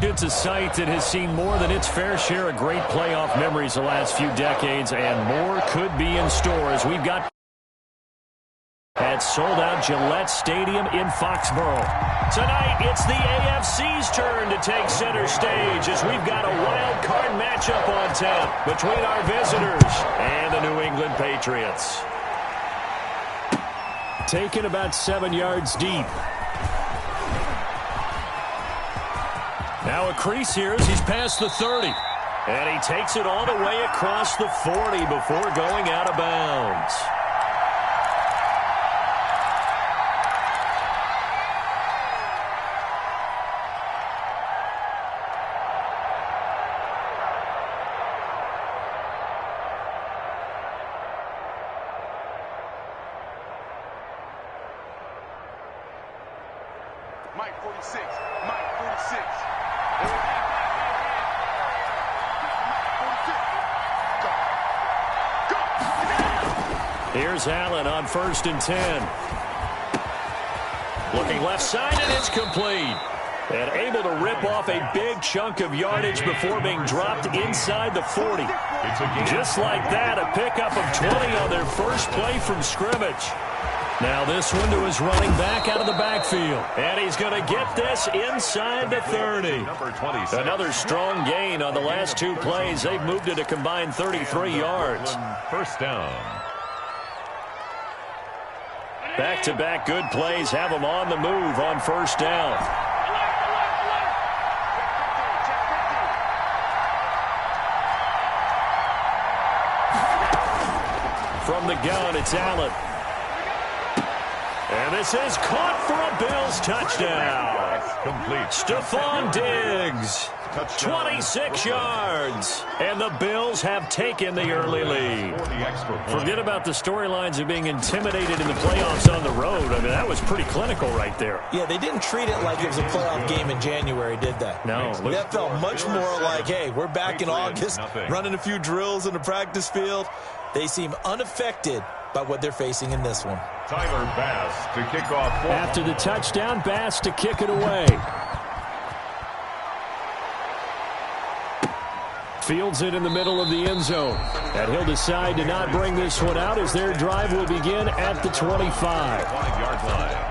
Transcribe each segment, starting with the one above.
It's a site that has seen more than its fair share of great playoff memories the last few decades, and more could be in store as we've got at sold-out Gillette Stadium in Foxborough. Tonight, it's the AFC's turn to take center stage as we've got a wild card matchup on tap between our visitors and the New England Patriots. Taken about 7 yards deep. Now a crease here as he's past the 30. And he takes it all the way across the 40 before going out of bounds. Mike 46, Mike 46. Here's Allen on 1st and 10. Looking left side, and it's complete. And able to rip off a big chunk of yardage before being dropped inside the 40. Just like that, a pickup of 20 on their first play from scrimmage. Now this one to his running back out of the backfield. And he's going to get this inside the 30. Another strong gain on the last two plays. They've moved it a combined 33 yards. First down. Back-to-back good plays have them on the move on first down. From the gun, it's Allen. And this is caught for a Bills touchdown. Complete. Stephon Diggs, 26 yards. And the Bills have taken the early lead. Forget about the storylines of being intimidated in the playoffs on the road. I mean, that was pretty clinical right there. Yeah, they didn't treat it like it was a playoff game in January, did they? No. That felt much more like, hey, we're back in August, running a few drills in the practice field. They seem unaffected by what they're facing in this one. Tyler Bass to kick off. After the touchdown, Bass to kick it away. Fields it in the middle of the end zone. And he'll decide to not bring this one out as their drive will begin at the 25. 5-yard line.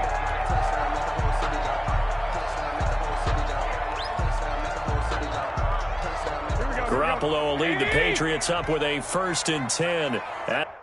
Garoppolo will lead the Patriots up with a 1st and 10 at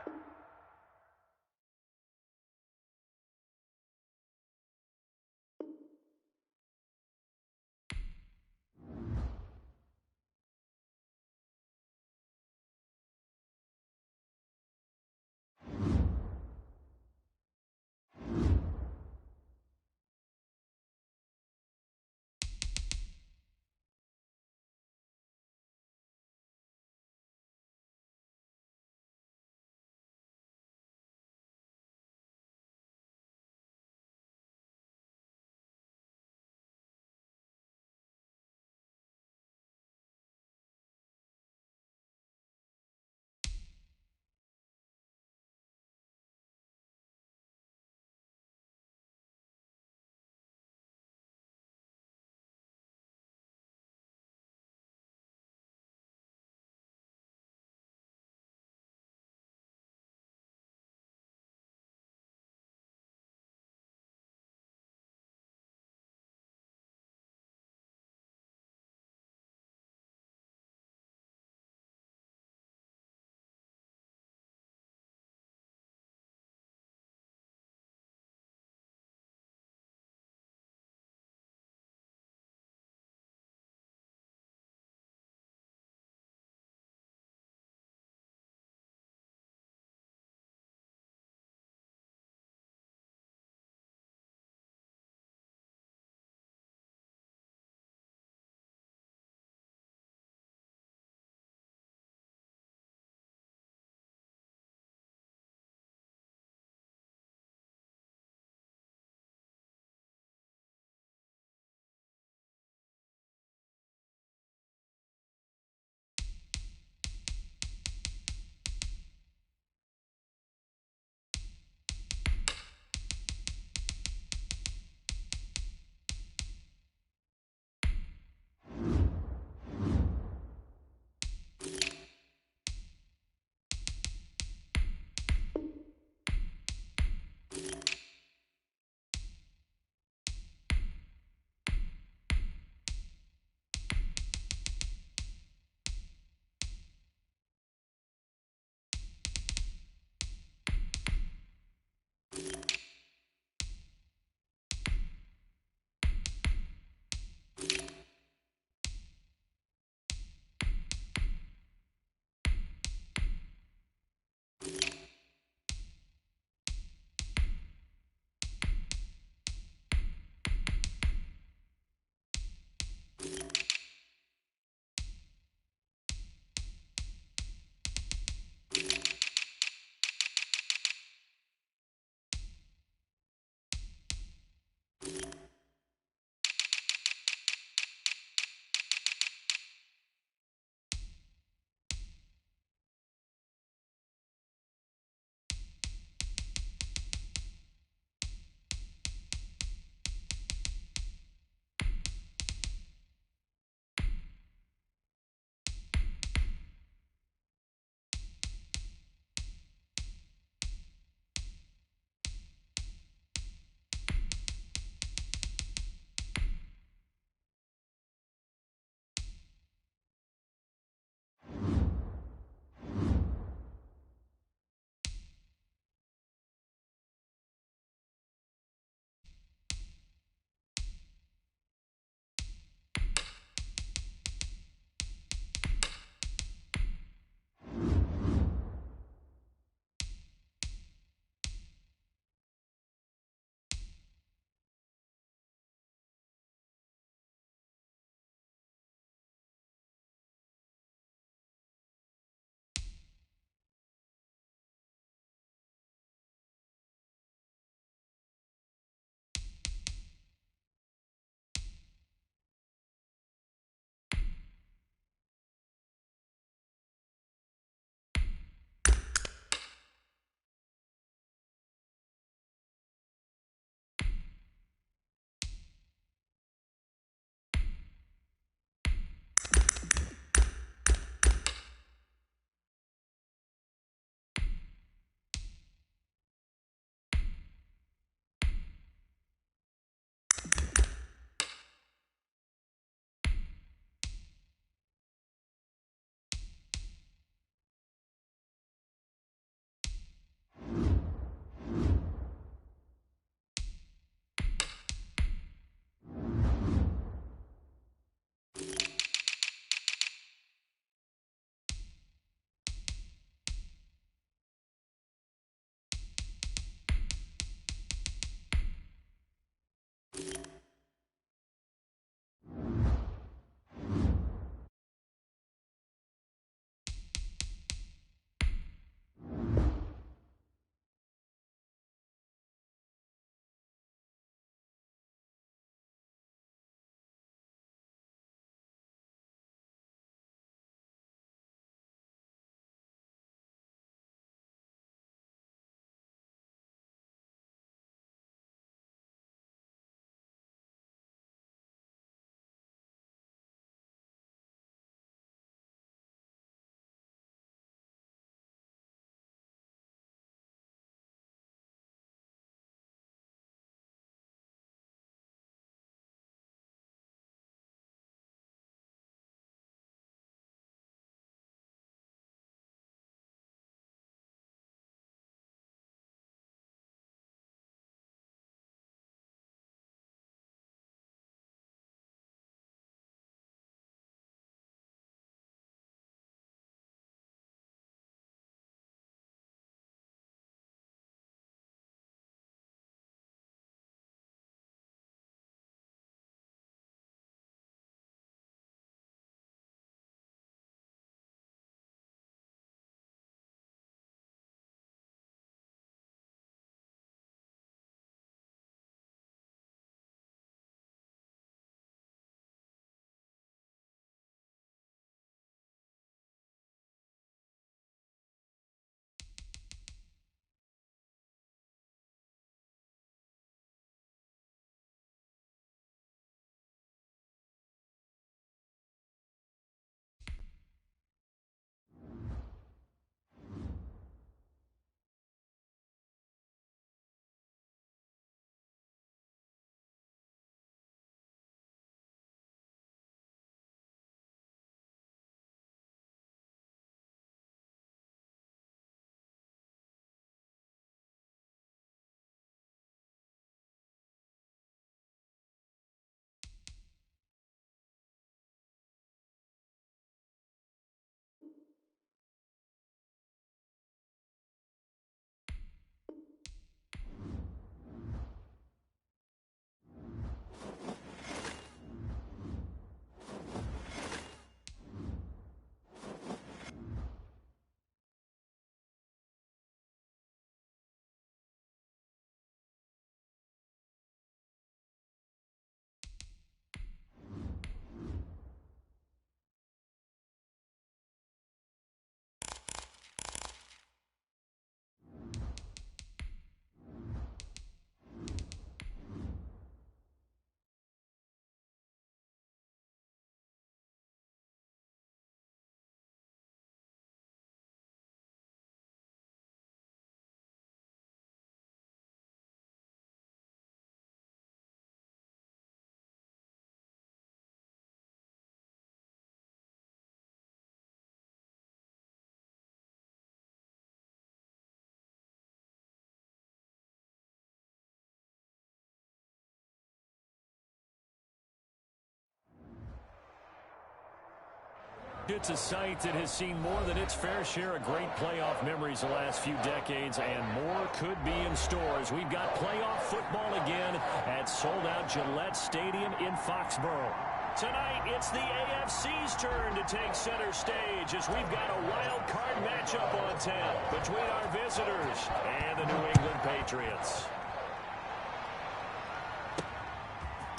It's a site that has seen more than its fair share of great playoff memories the last few decades, and more could be in store as we've got playoff football again at sold-out Gillette Stadium in Foxborough. Tonight, it's the AFC's turn to take center stage as we've got a wild card matchup on tap between our visitors and the New England Patriots.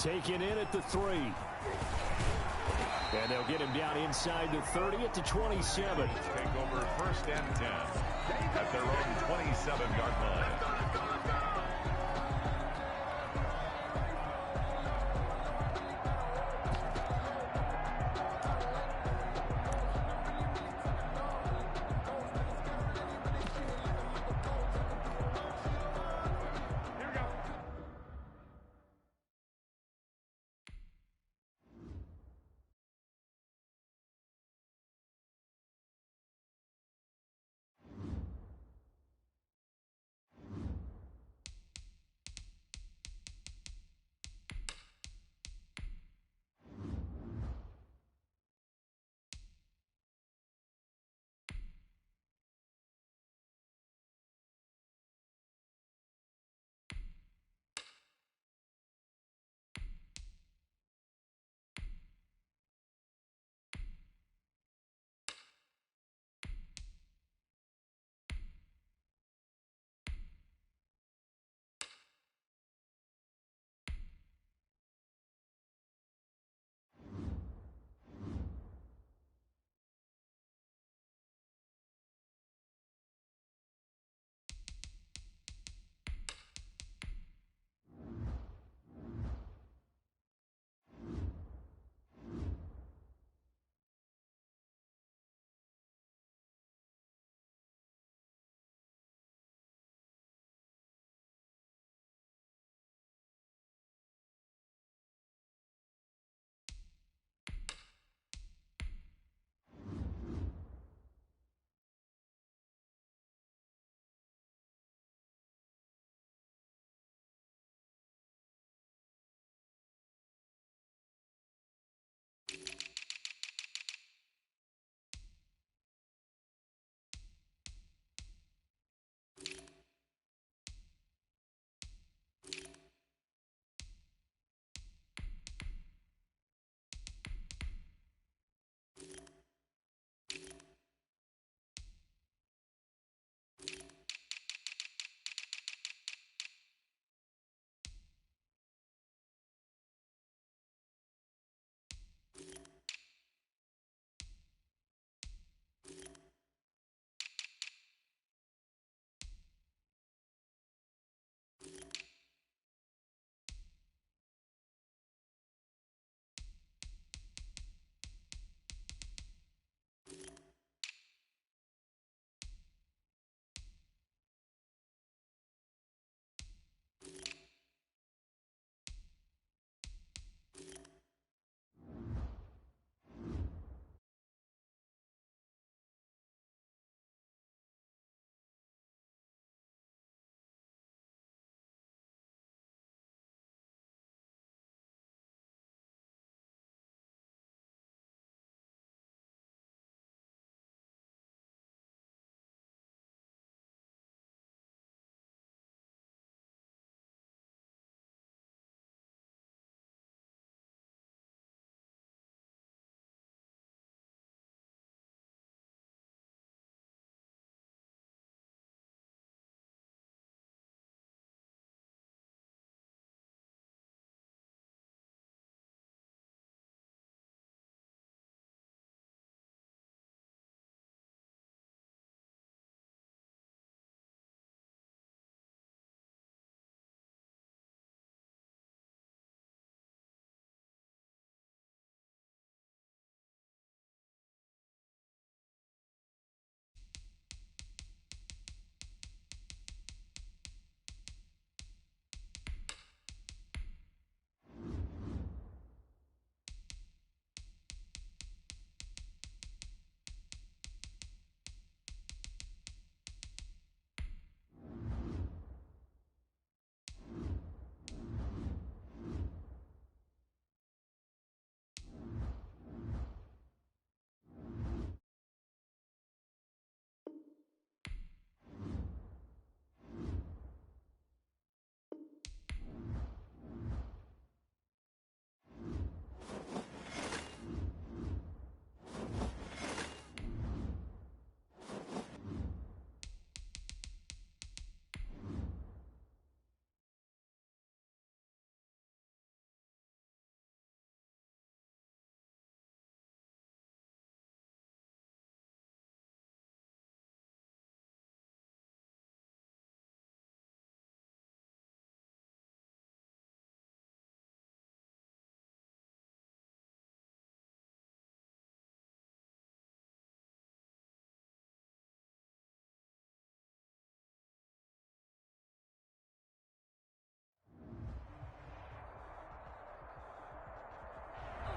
Taken in at the 3. And they'll get him down inside the 30 at the 27. Take over 1st and 10 at their own 27-yard line.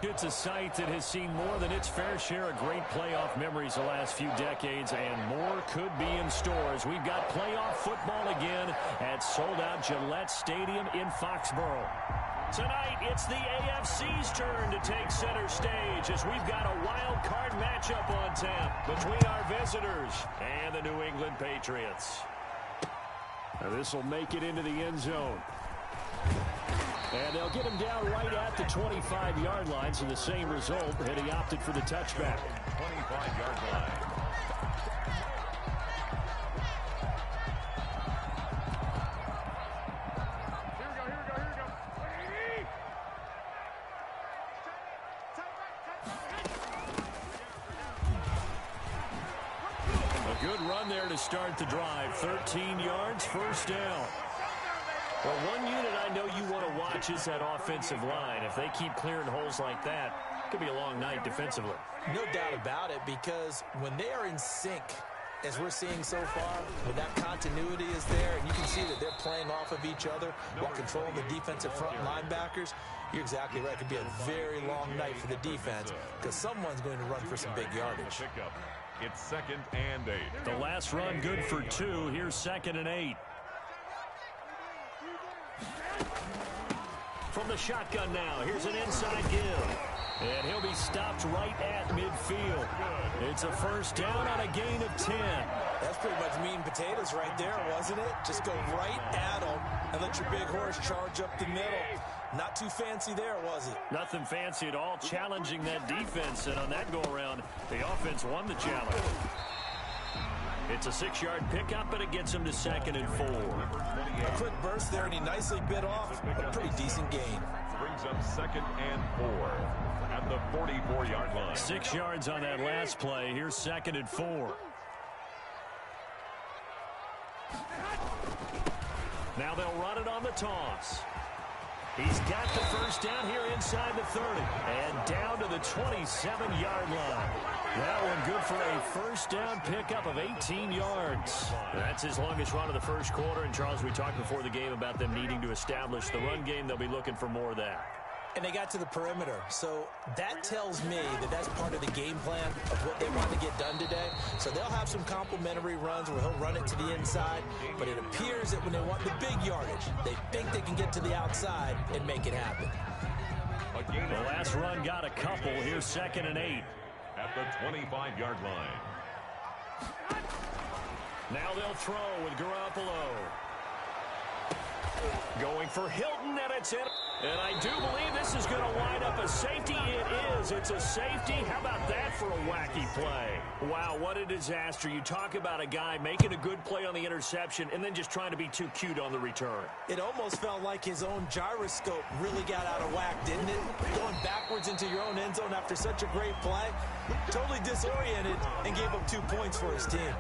It's a site that has seen more than its fair share of great playoff memories the last few decades, and more could be in store as we've got playoff football again at sold-out Gillette Stadium in Foxborough. Tonight, it's the AFC's turn to take center stage as we've got a wild card matchup on tap between our visitors and the New England Patriots. Now this will make it into the end zone. And they'll get him down right at the 25-yard line, so the same result, and he opted for the touchback. 25-yard line. A good run there to start the drive. 13 yards, first down. Well, one unit I know you want to watch is that offensive line. If they keep clearing holes like that, it could be a long night defensively. No doubt about it, because when they are in sync, as we're seeing so far, when that continuity is there, and you can see that they're playing off of each other while controlling the defensive front linebackers, you're exactly right. It could be a very long night for the defense because someone's going to run for some big yardage. It's 2nd and 8. The last run good for 2. Here's 2nd and 8. From the shotgun now, here's an inside give. And he'll be stopped right at midfield. It's a first down on a gain of 10. That's pretty much meat and potatoes right there, wasn't it? Just go right at them and let your big horse charge up the middle. Not too fancy there, was it? Nothing fancy at all, challenging that defense. And on that go-around, the offense won the challenge. It's a 6-yard pickup, and it gets him to 2nd and 4. A quick burst there, and he nicely bit off a pretty decent gain. Brings up 2nd and 4 at the 44-yard line. 6 yards on that last play. Here's 2nd and 4. Now they'll run it on the toss. He's got the first down here inside the 30 and down to the 27-yard line. That one good for a first down pickup of 18 yards. That's his longest run of the first quarter. And, Charles, we talked before the game about them needing to establish the run game. They'll be looking for more of that. And they got to the perimeter. So that tells me that that's part of the game plan of what they want to get done today. So they'll have some complementary runs where he'll run it to the inside. But it appears that when they want the big yardage, they think they can get to the outside and make it happen. The last run got a couple. Here's 2nd and 8. At the 25-yard line. Now they'll throw with Garoppolo. Going for Hilton, and it's in. And I do believe this is going to wind up a safety. It is. It's a safety. How about that for a wacky play? Wow, what a disaster. You talk about a guy making a good play on the interception and then just trying to be too cute on the return. It almost felt like his own gyroscope really got out of whack, didn't it? Going backwards into your own end zone after such a great play. Totally disoriented and gave up 2 points for his team.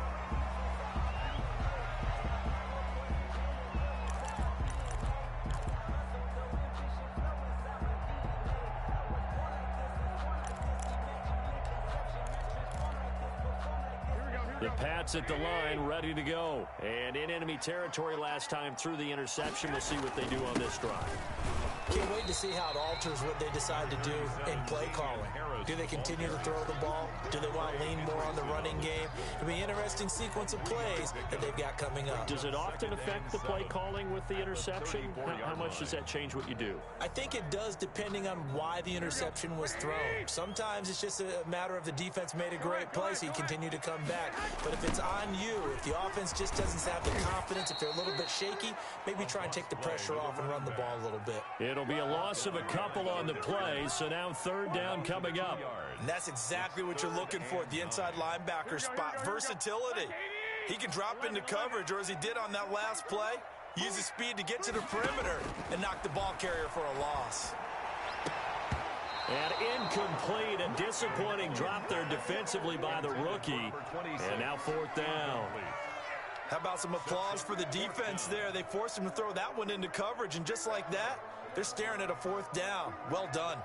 The Pats at the line, ready to go. And in enemy territory last time through the interception. We'll see what they do on this drive. Can't wait to see how it alters what they decide to do in play calling. Do they continue to throw the ball? Do they want to lean more on the running game? It'll be an interesting sequence of plays that they've got coming up. Does it often affect the play calling with the interception? How much does that change what you do? I think it does, depending on why the interception was thrown. Sometimes it's just a matter of the defense made a great play, so you continue to come back. But if it's on you, if the offense just doesn't have the confidence, if they're a little bit shaky, maybe try and take the pressure off and run the ball a little bit. It'll be a loss of a couple on the play, so now 3rd down coming up. And that's exactly what you're looking for at the inside linebacker spot. Versatility. He can drop into coverage, or as he did on that last play, use his speed to get to the perimeter and knock the ball carrier for a loss. And incomplete, a disappointing drop there defensively by the rookie. And now 4th down. How about some applause for the defense there? They forced him to throw that one into coverage, and just like that, they're staring at a 4th down. Well done.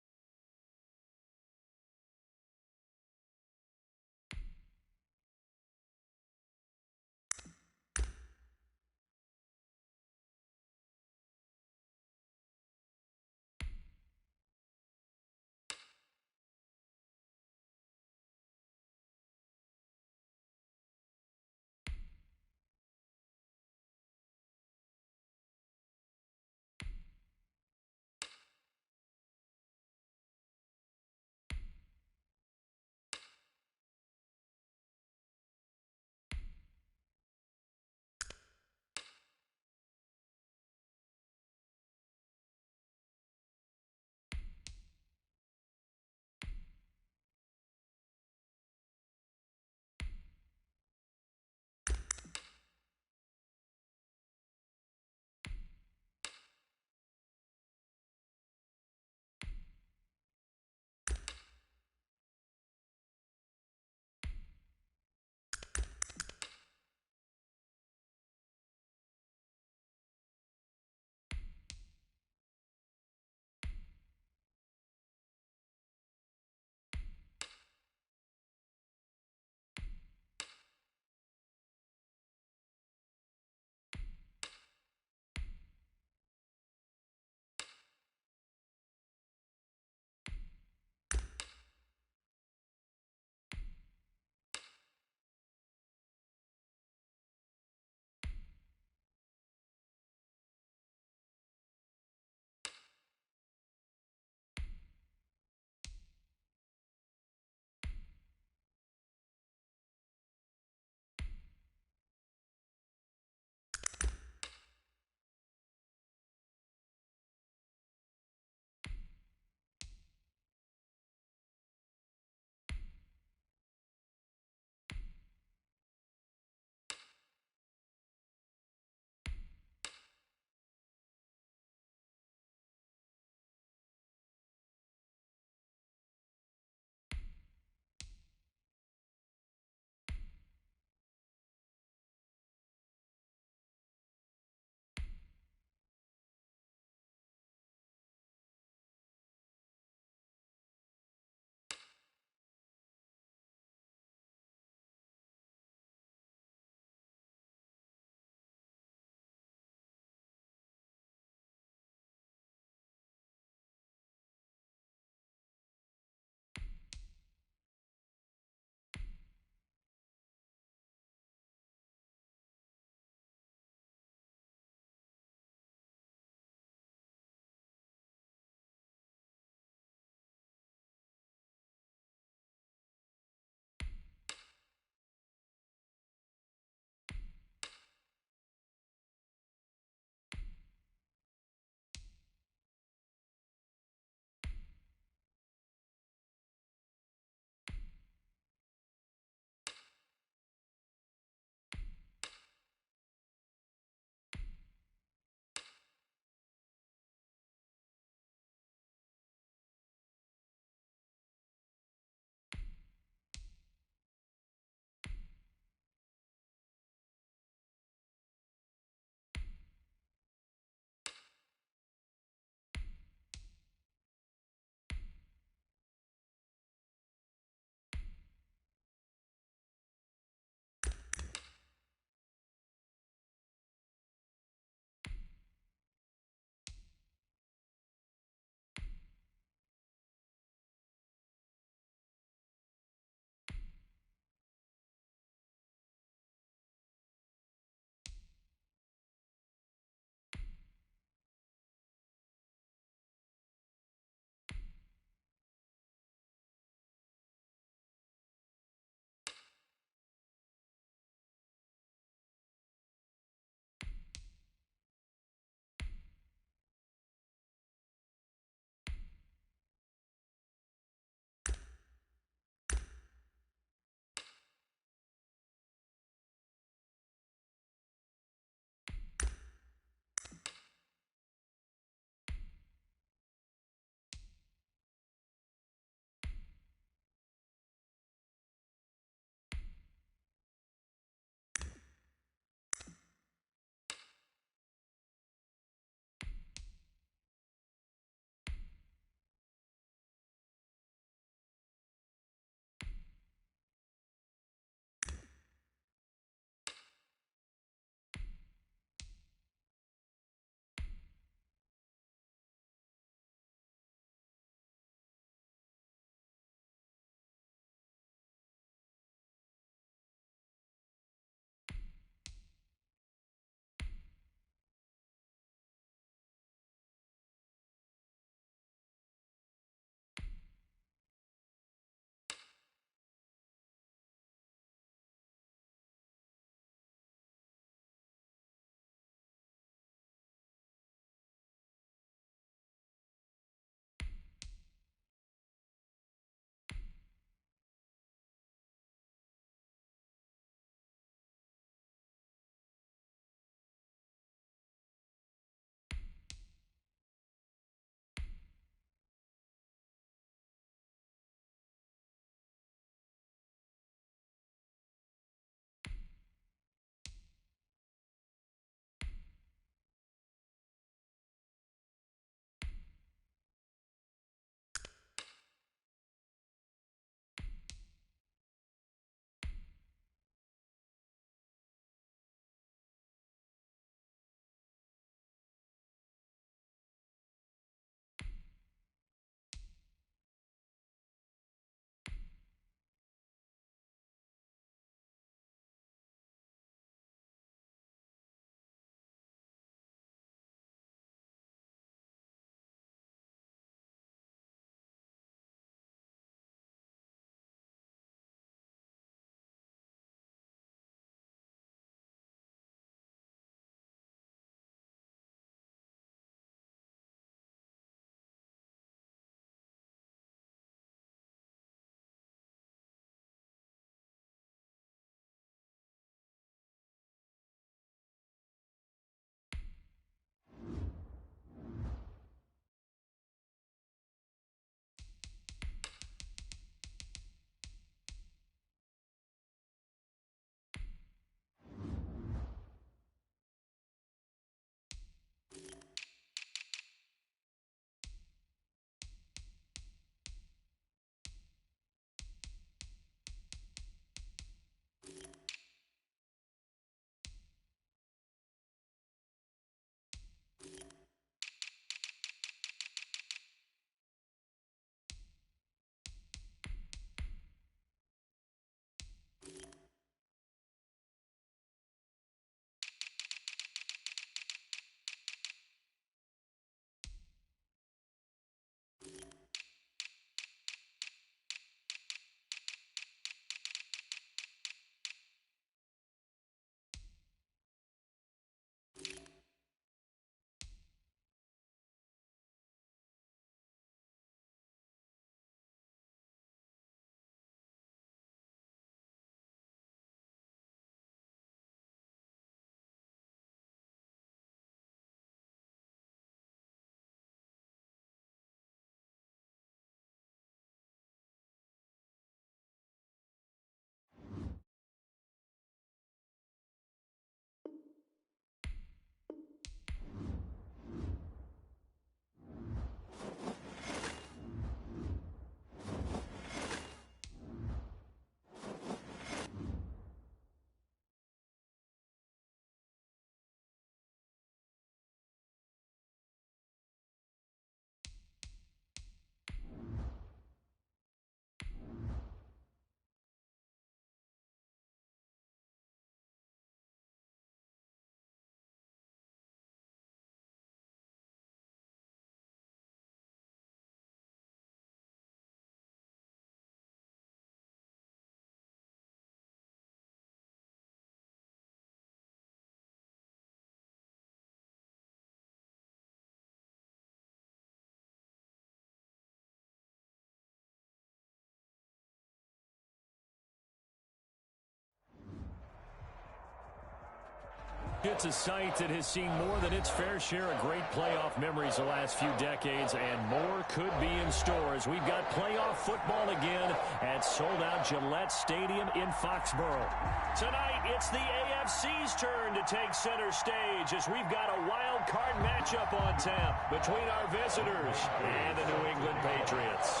It's a site that has seen more than its fair share of great playoff memories the last few decades, and more could be in store as we've got playoff football again at sold-out Gillette Stadium in Foxborough. Tonight, it's the AFC's turn to take center stage as we've got a wild card matchup on tap between our visitors and the New England Patriots.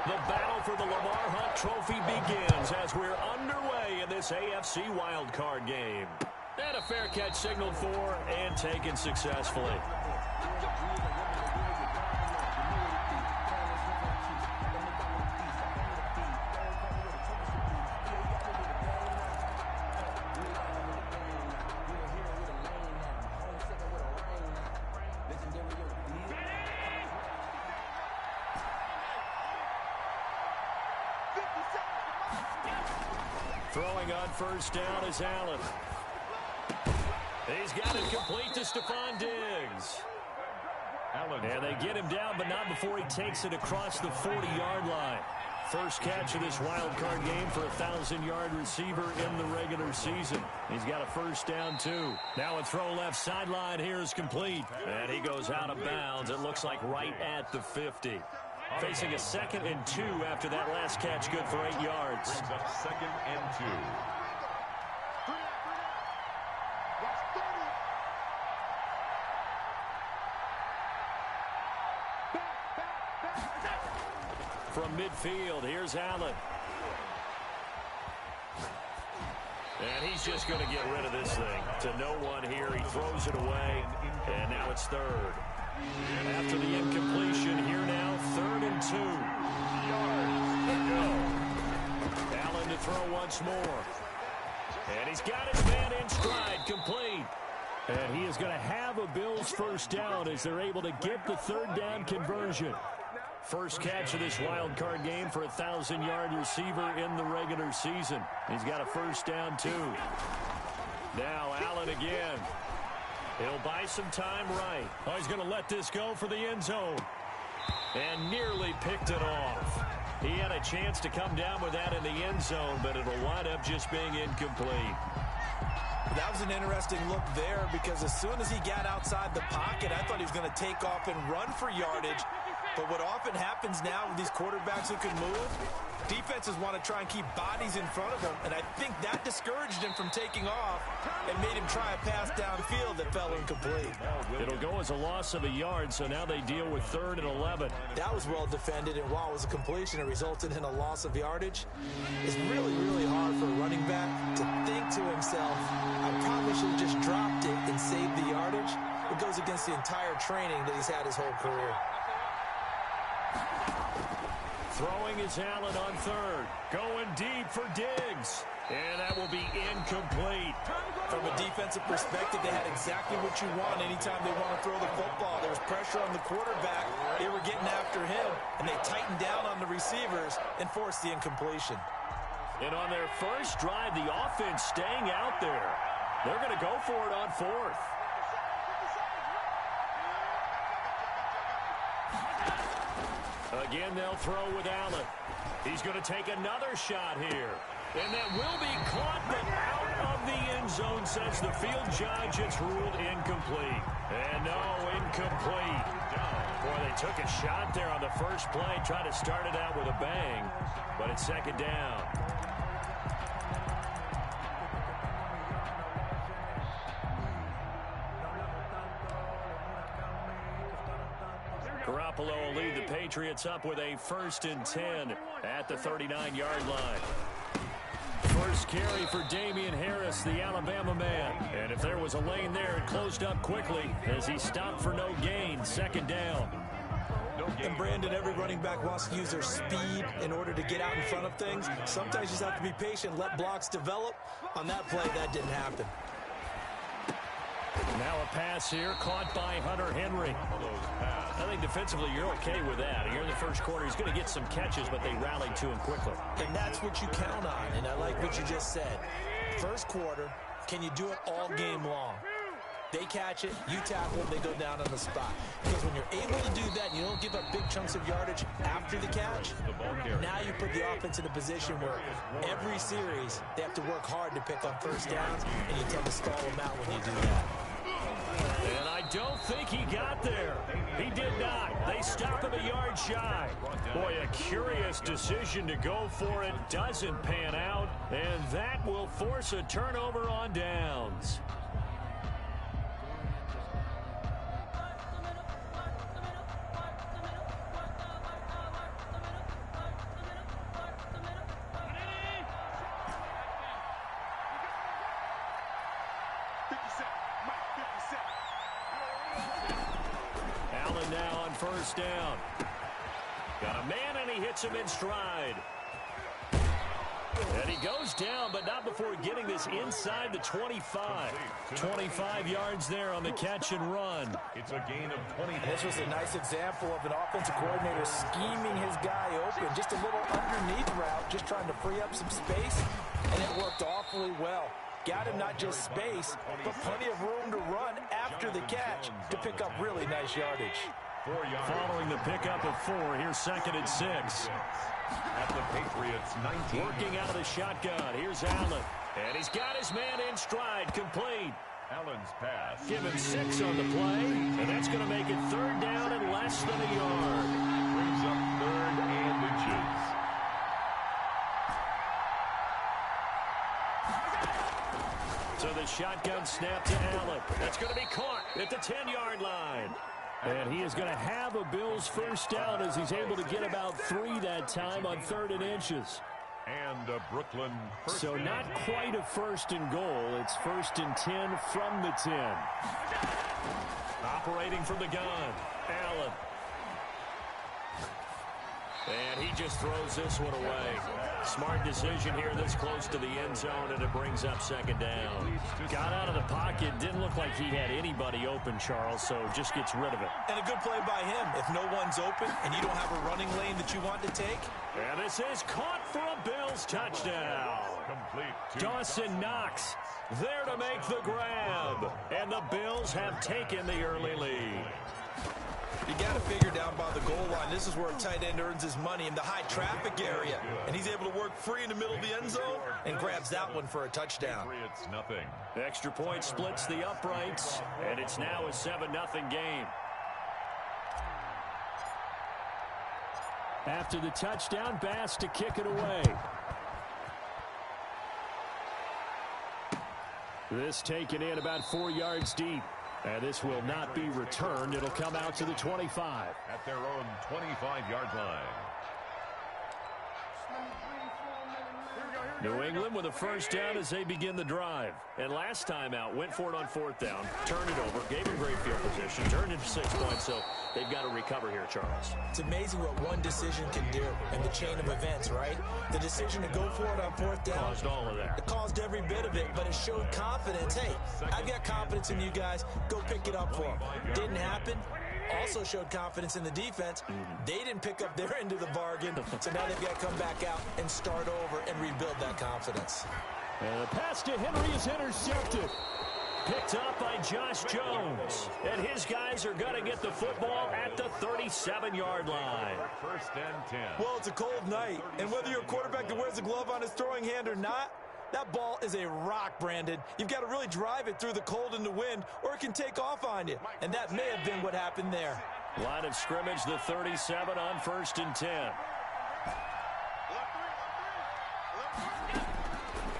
The battle for the Lamar Hunt Trophy begins as we're underway in this AFC wildcard game. And a fair catch signaled for and taken successfully. Throwing on first down is Allen. He's got it complete to Stephon Diggs. And they get him down, but not before he takes it across the 40-yard line. First catch of this wild card game for a 1,000-yard receiver in the regular season. He's got a first down, too. Now a throw left sideline here is complete. And he goes out of bounds. It looks like right at the 50. Facing a 2nd and 2 after that last catch, good for 8 yards. Brings up 2nd and 2. From midfield, here's Allen. And he's just going to get rid of this thing. To no one here, he throws it away, and now it's 3rd. After the incompletion, here now, 3rd and 2. Allen to throw once more. And he's got his man in stride, complete. And he is going to have a Bills first down as they're able to get the 3rd down conversion. First catch of this wild card game for a 1,000-yard receiver in the regular season. He's got a first down, too. Now Allen again. He'll buy some time right. Oh, he's going to let this go for the end zone. And nearly picked it off. He had a chance to come down with that in the end zone, but it'll wind up just being incomplete. That was an interesting look there because as soon as he got outside the pocket, I thought he was going to take off and run for yardage. But what often happens now with these quarterbacks who can move, defenses want to try and keep bodies in front of them, and I think that discouraged him from taking off and made him try a pass downfield that fell incomplete. It'll go as a loss of a yard, so now they deal with 3rd and 11. That was well defended, and while it was a completion, it resulted in a loss of yardage. It's really, really hard for a running back to think to himself, I probably should have just dropped it and saved the yardage. It goes against the entire training that he's had his whole career. Throwing is Allen on 3rd. Going deep for Diggs. And that will be incomplete. From a defensive perspective, they had exactly what you want anytime they want to throw the football. There was pressure on the quarterback. They were getting after him, and they tightened down on the receivers and forced the incompletion. And on their first drive, the offense staying out there. They're going to go for it on 4th. Again, they'll throw with Allen. He's going to take another shot here. And that will be caught, but out of the end zone, says the field judge. It's ruled incomplete. And no, incomplete. Boy, they took a shot there on the first play, tried to start it out with a bang, but it's 2nd down. Garoppolo will lead the Patriots up with a 1st and 10 at the 39-yard line. First carry for Damian Harris, the Alabama man. And if there was a lane there, it closed up quickly as he stopped for no gain. 2nd down. And Brandon, every running back wants to use their speed in order to get out in front of things. Sometimes you just have to be patient, let blocks develop. On that play, that didn't happen. Now a pass here, caught by Hunter Henry. I think defensively you're okay with that. Here in the first quarter, he's going to get some catches, but they rallied to him quickly. And that's what you count on, and I like what you just said. First quarter, can you do it all game long? They catch it, you tackle them, they go down on the spot. Because when you're able to do that, and you don't give up big chunks of yardage after the catch, now you put the offense in a position where every series they have to work hard to pick up first downs, and you tend to stall them out when you do that. And I don't think he got there. He did not. They stop him a yard shy. Boy, a curious decision to go for it. Doesn't pan out. And that will force a turnover on downs. Allen now on first down. Got a man, and he hits him in stride. And he goes down, but not before getting this inside the 25. 25 yards there on the catch and run. It's a gain of 20. And this was a nice example of an offensive coordinator scheming his guy open. Just a little underneath route, just trying to free up some space, and it worked awfully well. Got him not just space, but plenty of room to run after the catch to pick up really nice yardage. Following the pickup of 4, here's 2nd and 6. At the Patriots, 19. Working out of the shotgun. Here's Allen. And he's got his man in stride, complete. Allen's pass. Give him 6 on the play, and that's going to make it 3rd down and less than a yard. Brings up 3rd and inches. So the shotgun snap to Allen. That's going to be caught at the 10-yard line. And he is going to have a Bills first down as he's able to get about 3 that time on 3rd and inches. And Brooklyn first. So not quite a 1st and goal. It's 1st and 10 from the 10. Operating from the gun. Allen. And he just throws this one away. Smart decision here this close to the end zone, and it brings up 2nd down. Got out of the pocket. Didn't look like he had anybody open, Charles, so just gets rid of it. And a good play by him. If no one's open and you don't have a running lane that you want to take. And this is caught for a Bills touchdown. Complete. Dawson Knox there to make the grab. And the Bills have taken the early lead. You got to figure down by the goal line. This is where a tight end earns his money in the high traffic area. And he's able to work free in the middle of the end zone and grabs that one for a touchdown. It's nothing. Extra point splits the uprights, and it's now a 7-0 game. After the touchdown, Bass to kick it away. This taken in about 4 yards deep. And this will not be returned. It'll come out to the 25. At their own 25-yard line. New England with a first down as they begin the drive. And last time out, went for it on 4th down, turned it over, gave him great field position, turned it to 6 points, so they've got to recover here, Charles. It's amazing what one decision can do in the chain of events, right? The decision to go for it on 4th down. Caused all of that. It caused every bit of it, but it showed confidence. Hey, I've got confidence in you guys. Go pick it up for them. Didn't happen. Also showed confidence in the defense. They didn't pick up their end of the bargain, so now they've got to come back out and start over and rebuild that confidence. And the pass to Henry is intercepted. Picked up by Josh Jones. And his guys are going to get the football at the 37-yard line. 1st and 10. Well, it's a cold night, and whether you're a quarterback that wears a glove on his throwing hand or not, that ball is a rock, Brandon. You've got to really drive it through the cold and the wind, or it can take off on you. And that may have been what happened there. Line of scrimmage, the 37 on 1st and 10.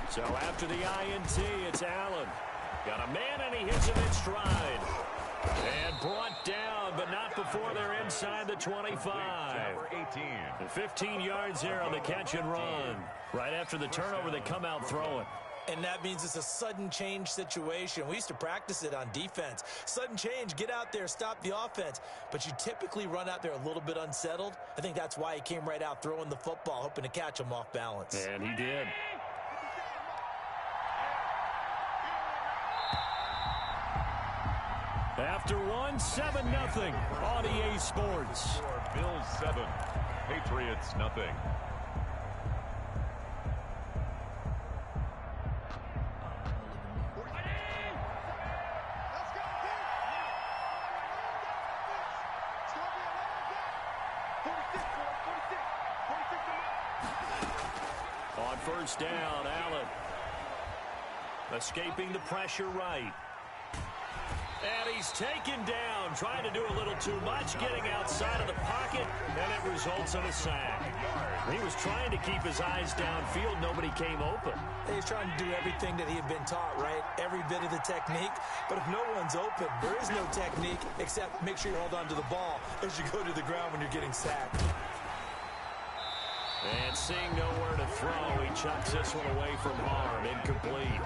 So after the INT, it's Allen. Got a man, and he hits him in stride. And brought down, but not before they're inside the 25. 18. 15 yards there on the catch and run. Right after the turnover, they come out throwing. And that means it's a sudden change situation. We used to practice it on defense. Sudden change, get out there, stop the offense. But you typically run out there a little bit unsettled. I think that's why he came right out throwing the football, hoping to catch him off balance. And he did. After one, 7-0 on EA Sports. Bills 7, Patriots nothing. first down. Allen escaping the pressure right. And he's taken down, trying to do a little too much, getting outside of the pocket, and it results in a sack. He was trying to keep his eyes downfield. Nobody came open. He's trying to do everything that he had been taught, right? Every bit of the technique. But if no one's open, there is no technique except make sure you hold on to the ball as you go to the ground when you're getting sacked. And seeing nowhere to throw, he chucks this one away from harm. Incomplete.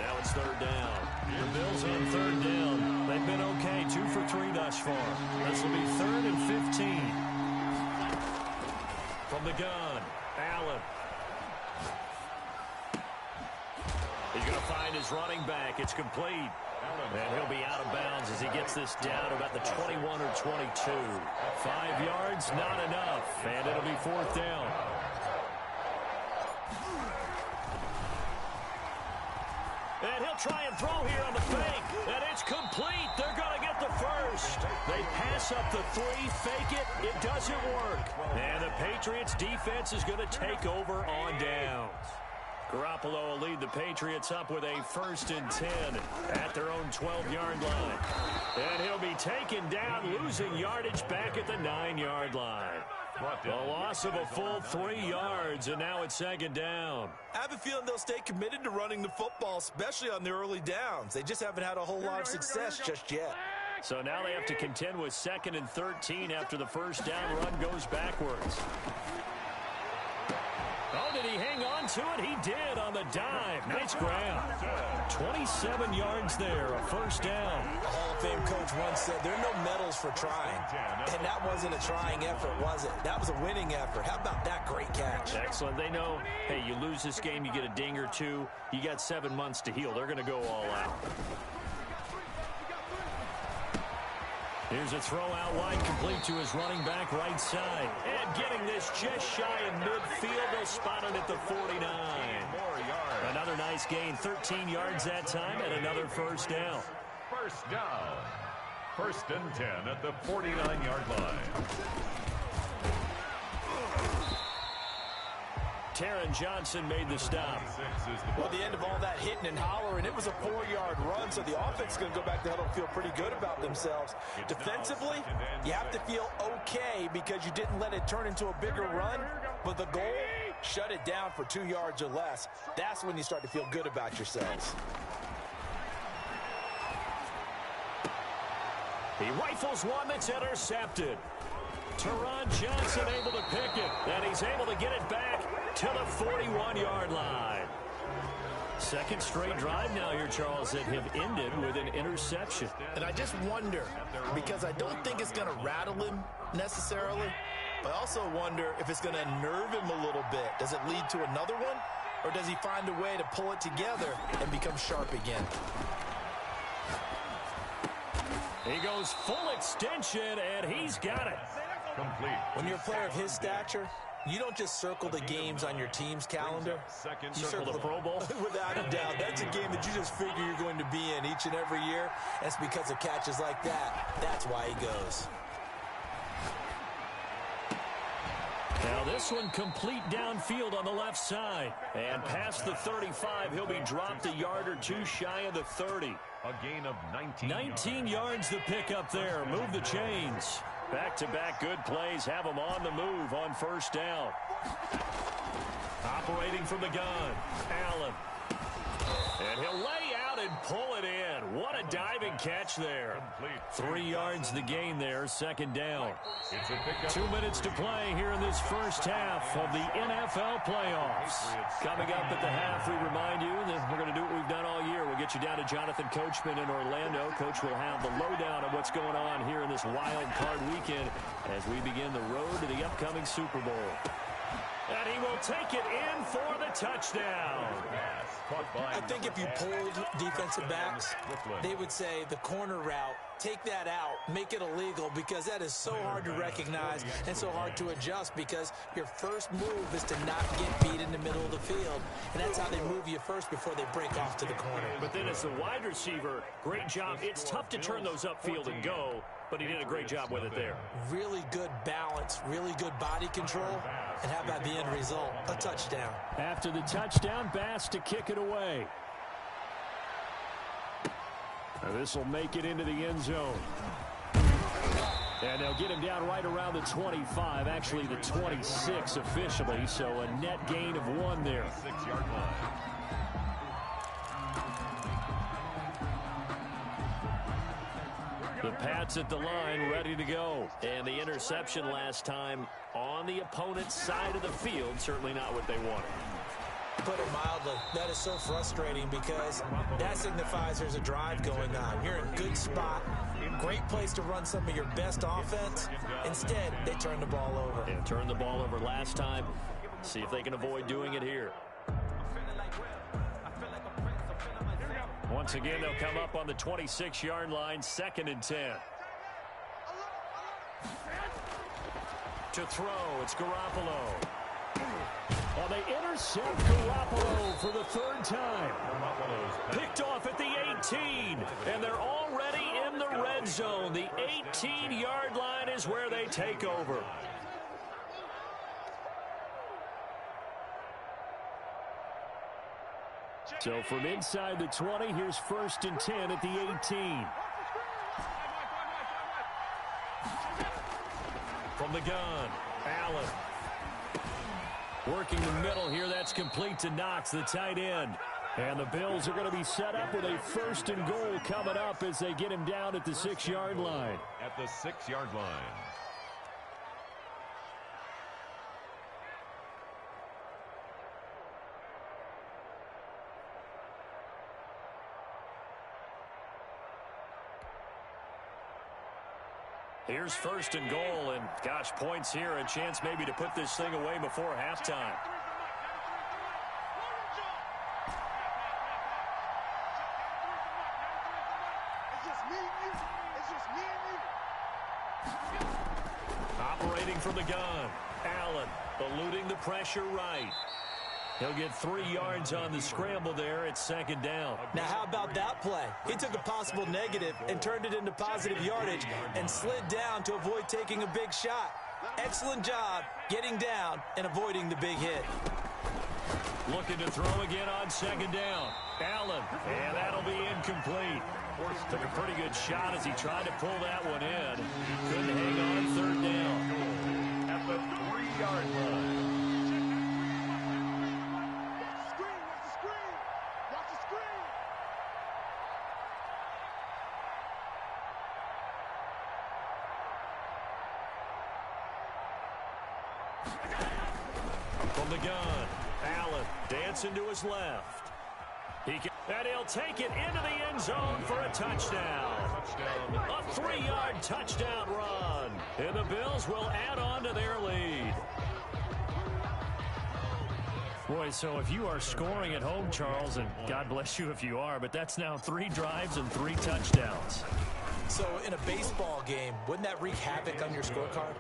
Now it's third down. The Bills on third down. They've been okay, 2 for 3 thus far. This will be 3rd and 15. From the gun, Allen. He's going to find his running back. It's complete. And he'll be out of bounds as he gets this down about the 21 or 22. 5 yards, not enough. And it'll be 4th down. And he'll try and throw here on the fake. And it's complete. They're going to get the first. They pass up the 3, fake it. It doesn't work. And the Patriots defense is going to take over on downs. Garoppolo will lead the Patriots up with a 1st and 10 at their own 12-yard line. And he'll be taken down, losing yardage back at the 9-yard line. A loss of a full 3 yards, and now it's 2nd down. I have a feeling they'll stay committed to running the football, especially on the early downs. They just haven't had a whole lot of success just yet. So now they have to contend with 2nd and 13 after the first down run goes backwards. Oh, did he hang on to it? He did on the dime. Nice grab. 27 yards there, a first down. A Hall of Fame coach once said there are no medals for trying. And that wasn't a trying effort, was it? That was a winning effort. How about that great catch? Excellent. They know, hey, you lose this game, you get a ding or 2. You got 7 months to heal. They're going to go all out. Here's a throw out wide, complete to his running back right side. And getting this just shy of midfield. They'll spot it at the 49. Another nice gain, 13 yards that time, and another first down. First down. 1st and 10 at the 49-yard line. Taron Johnson made the stop. Well, at the end of all that hitting and hollering, it was a 4-yard run, so the offense is going to go back to huddle and feel pretty good about themselves. Defensively, you have to feel okay because you didn't let it turn into a bigger run, but the goal, shut it down for 2 yards or less. That's when you start to feel good about yourselves. He rifles one that's intercepted. Taron Johnson able to pick it, and he's able to get it back to the 41-yard line. 2nd straight drive now here, Charles, that have ended with an interception. And I just wonder, because I don't think it's going to rattle him necessarily, but I also wonder if it's going to nerve him a little bit. Does it lead to another one, or does he find a way to pull it together and become sharp again? He goes full extension, and he's got it. Complete. When you're a player of his stature, you don't just circle the games on your team's calendar. You circle the Pro Bowl? Without a doubt. That's a game that you just figure you're going to be in each and every year. That's because of catches like that. That's why he goes. Now this one complete downfield on the left side. And past the 35, he'll be dropped a yard or 2 shy of the 30. A gain of 19 yards the pick up there. Move the chains. Back-to-back good plays have him on the move on first down. Operating from the gun, Allen. And he'll lay out and pull it in. What a diving catch there. 3 yards the gain there, 2nd down. 2 minutes to play here in this first half of the NFL playoffs. Coming up at the half, we remind you that we're going to do what we've done all year. We'll get you down to Jonathan Coachman in Orlando. Coach will have the lowdown of what's going on here in this wild card weekend as we begin the road to the upcoming Super Bowl. And he will take it in for the touchdown. I think if you polled defensive backs, they would say the corner route take that out, make it illegal, because that is so hard to recognize and so hard to adjust, because your first move is to not get beat in the middle of the field. And that's how they move you first before they break off to the corner. But then as the wide receiver, great job. It's tough to turn those upfield and go, but he did a great job with it there. Really good balance, really good body control, and how about the end result? A touchdown. After the touchdown, Bass to kick it away. This will make it into the end zone. And they'll get him down right around the 25, actually the 26 officially, so a net gain of 1 there. 6-yard line. The Pats at the line, ready to go. And the interception last time on the opponent's side of the field, certainly not what they wanted. Put it mildly, that is so frustrating, because that signifies there's a drive going on. You're in a good spot, great place to run some of your best offense. Instead, they turn the ball over. Yeah, turned the ball over last time. See if they can avoid doing it here. Once again, they'll come up on the 26-yard line, 2nd and 10. To throw, it's Garoppolo. Well, they intercept Garoppolo for the 3rd time. Picked off at the 18, and they're already in the red zone. The 18-yard line is where they take over. So from inside the 20, here's 1st and 10 at the 18. From the gun, Allen. Working the middle here, that's complete to Knox, the tight end. And the Bills are going to be set up with a 1st and goal coming up as they get him down at the 6-yard line. At the 6-yard line. Here's 1st and goal, and gosh, points here, a chance maybe to put this thing away before halftime. Operating from the gun, Allen eluding the pressure right. He'll get 3 yards on the scramble there at 2nd down. Now, how about that play? He took a possible negative and turned it into positive yardage and slid down to avoid taking a big shot. Excellent job getting down and avoiding the big hit. Looking to throw again on 2nd down. Allen, and that'll be incomplete. Took a pretty good shot as he tried to pull that one in. Couldn't hang on 3rd down. At the 3-yard line. From the gun, Allen dancing to his left. And he'll take it into the end zone for a touchdown. A 3-yard touchdown run. And the Bills will add on to their lead. Boy, so if you are scoring at home, Charles, and God bless you if you are, but that's now 3 drives and 3 touchdowns. So in a baseball game, wouldn't that wreak havoc on your scorecard?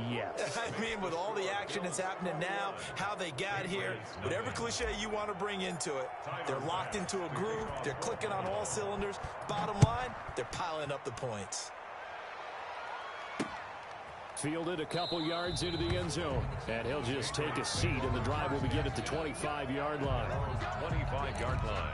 Yes. I mean, with all the action that's happening now, how they got here, whatever cliche you want to bring into it, they're locked into a groove, they're clicking on all cylinders. Bottom line, they're piling up the points. Fielded a couple yards into the end zone, and he'll just take a seat, and the drive will begin at the 25-yard line. 25-yard line.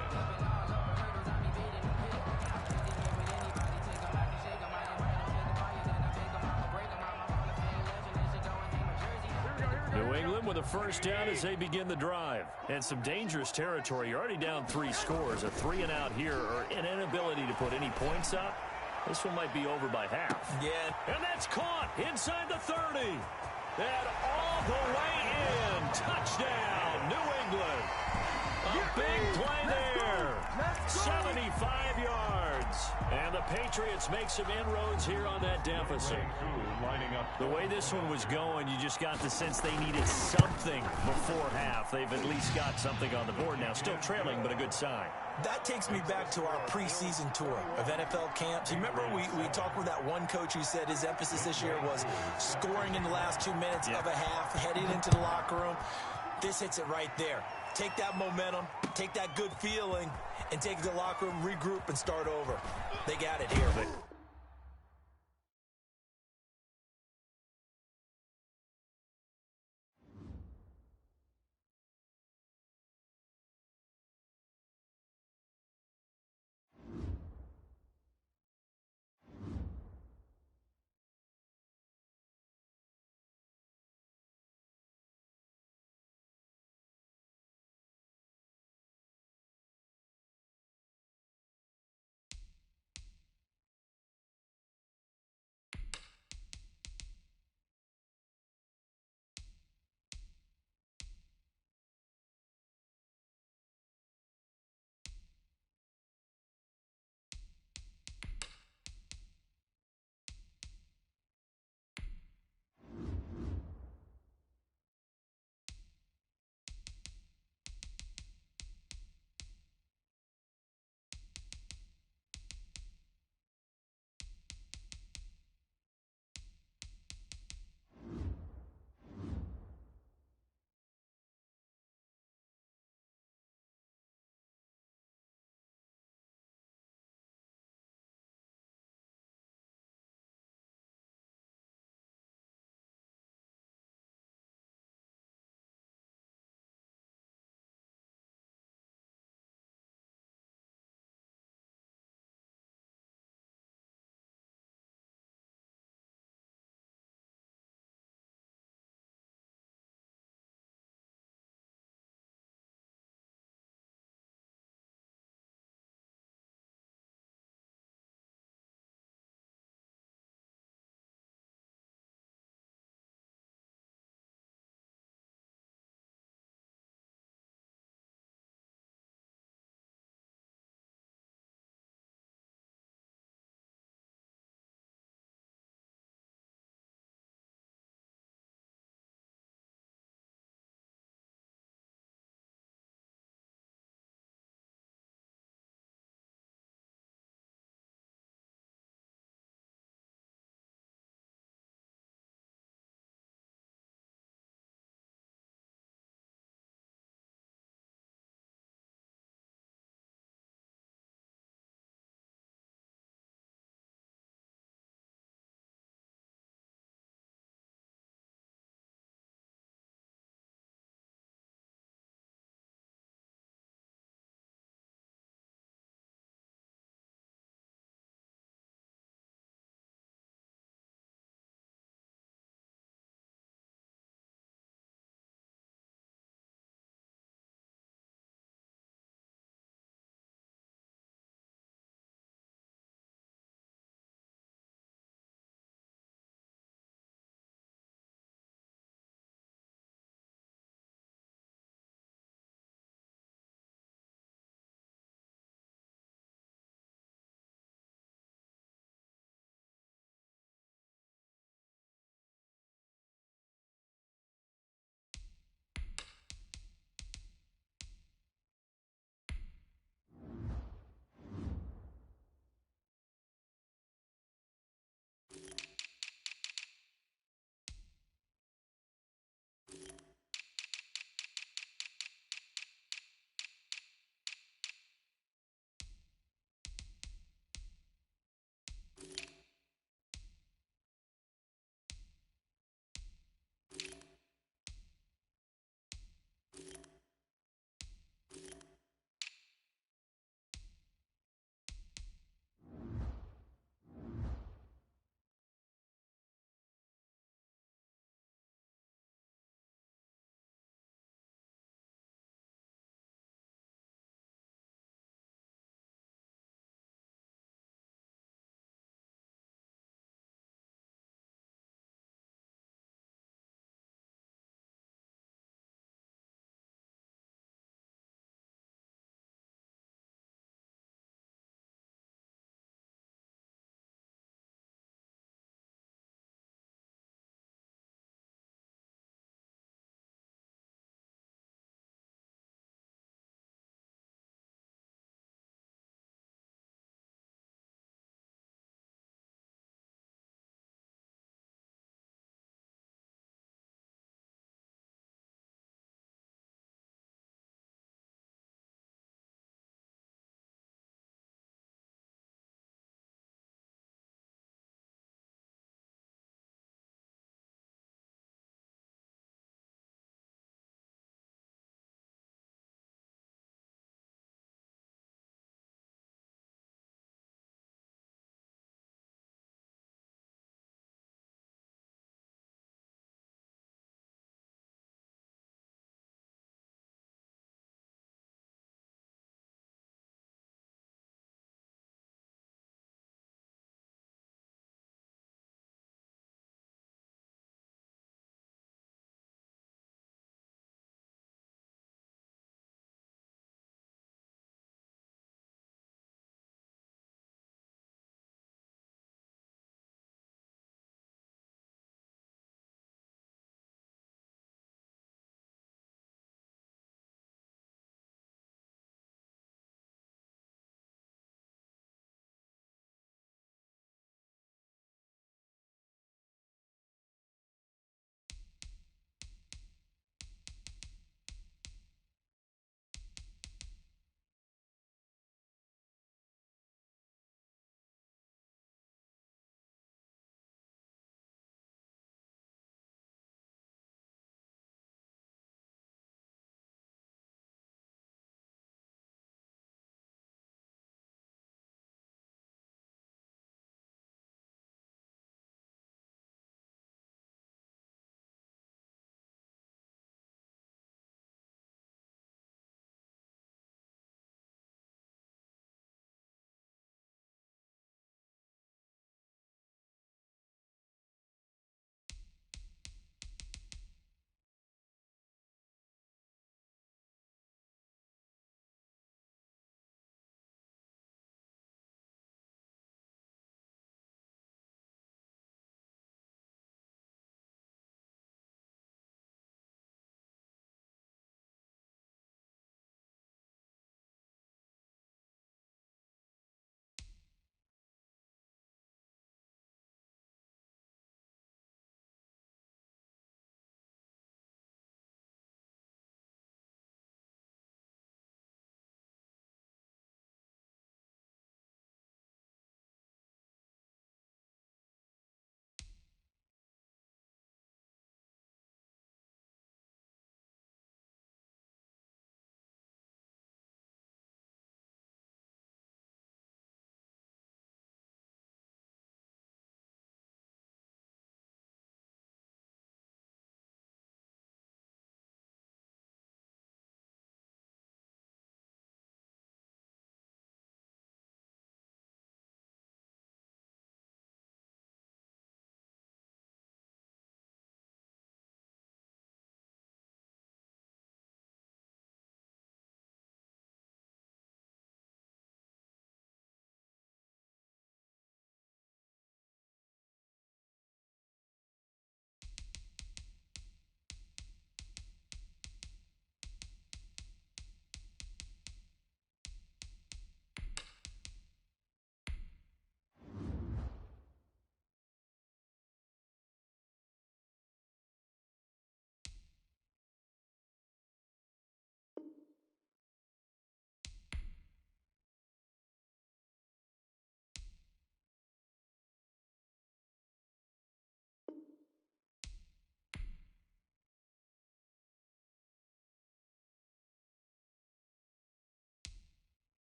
New England with a 1st down as they begin the drive. And some dangerous territory. You're already down 3 scores. A 3-and-out here, or an inability to put any points up. This one might be over by half. Yeah. And that's caught inside the 30. And all the way in. Touchdown, New England. A big play there. 75 yards. And the Patriots make some inroads here on that deficit. The way this one was going, you just got the sense they needed something before half. They've at least got something on the board now. Still trailing, but a good sign. That takes me back to our preseason tour of NFL camps. You remember we talked with that one coach who said his emphasis this year was scoring in the last 2 minutes of a half, heading into the locker room. This hits it right there. Take that momentum, take that good feeling, and take the locker room, regroup, and start over. They got it here.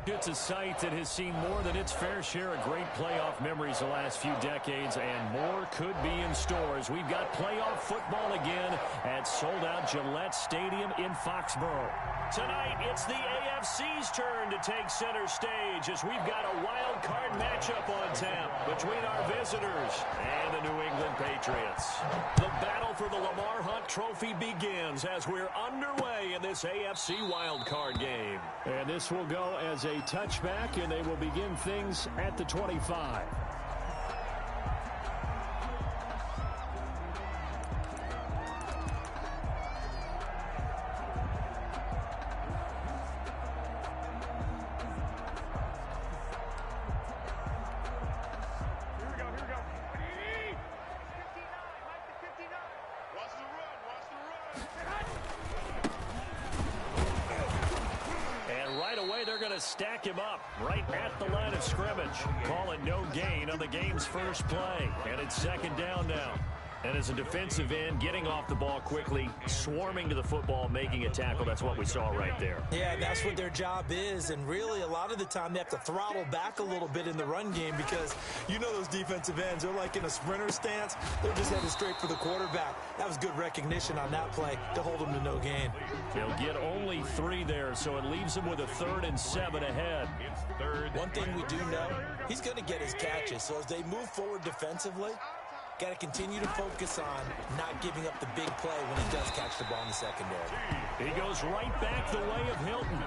It's a site that has seen more than its fair share of great playoff memories the last few decades, and more could be in store as we've got playoff football again at sold-out Gillette Stadium in Foxborough. Tonight, it's the AFC's turn to take center stage as we've got a wild card matchup on tap between our visitors and the New England Patriots. The battle for the Lamar Hunt Trophy begins as we're underway in this AFC wild card game. And this will go as a touchback, and they will begin things at the 25. Stack him up right at the line of scrimmage. Call it no gain on the game's first play. And it's second down now. And as a defensive end, getting off the ball quickly, swarming to the football, making a tackle, that's what we saw right there. Yeah, that's what their job is. And really, a lot of the time, they have to throttle back a little bit in the run game because you know those defensive ends, they're like in a sprinter stance. They're just headed straight for the quarterback. That was good recognition on that play to hold them to no gain. They'll get only 3 there, so it leaves them with a 3rd and 7 ahead. One thing we do know, he's going to get his catches. So as they move forward defensively, got to continue to focus on not giving up the big play when he does catch the ball in the secondary. He goes right back the way of Hilton.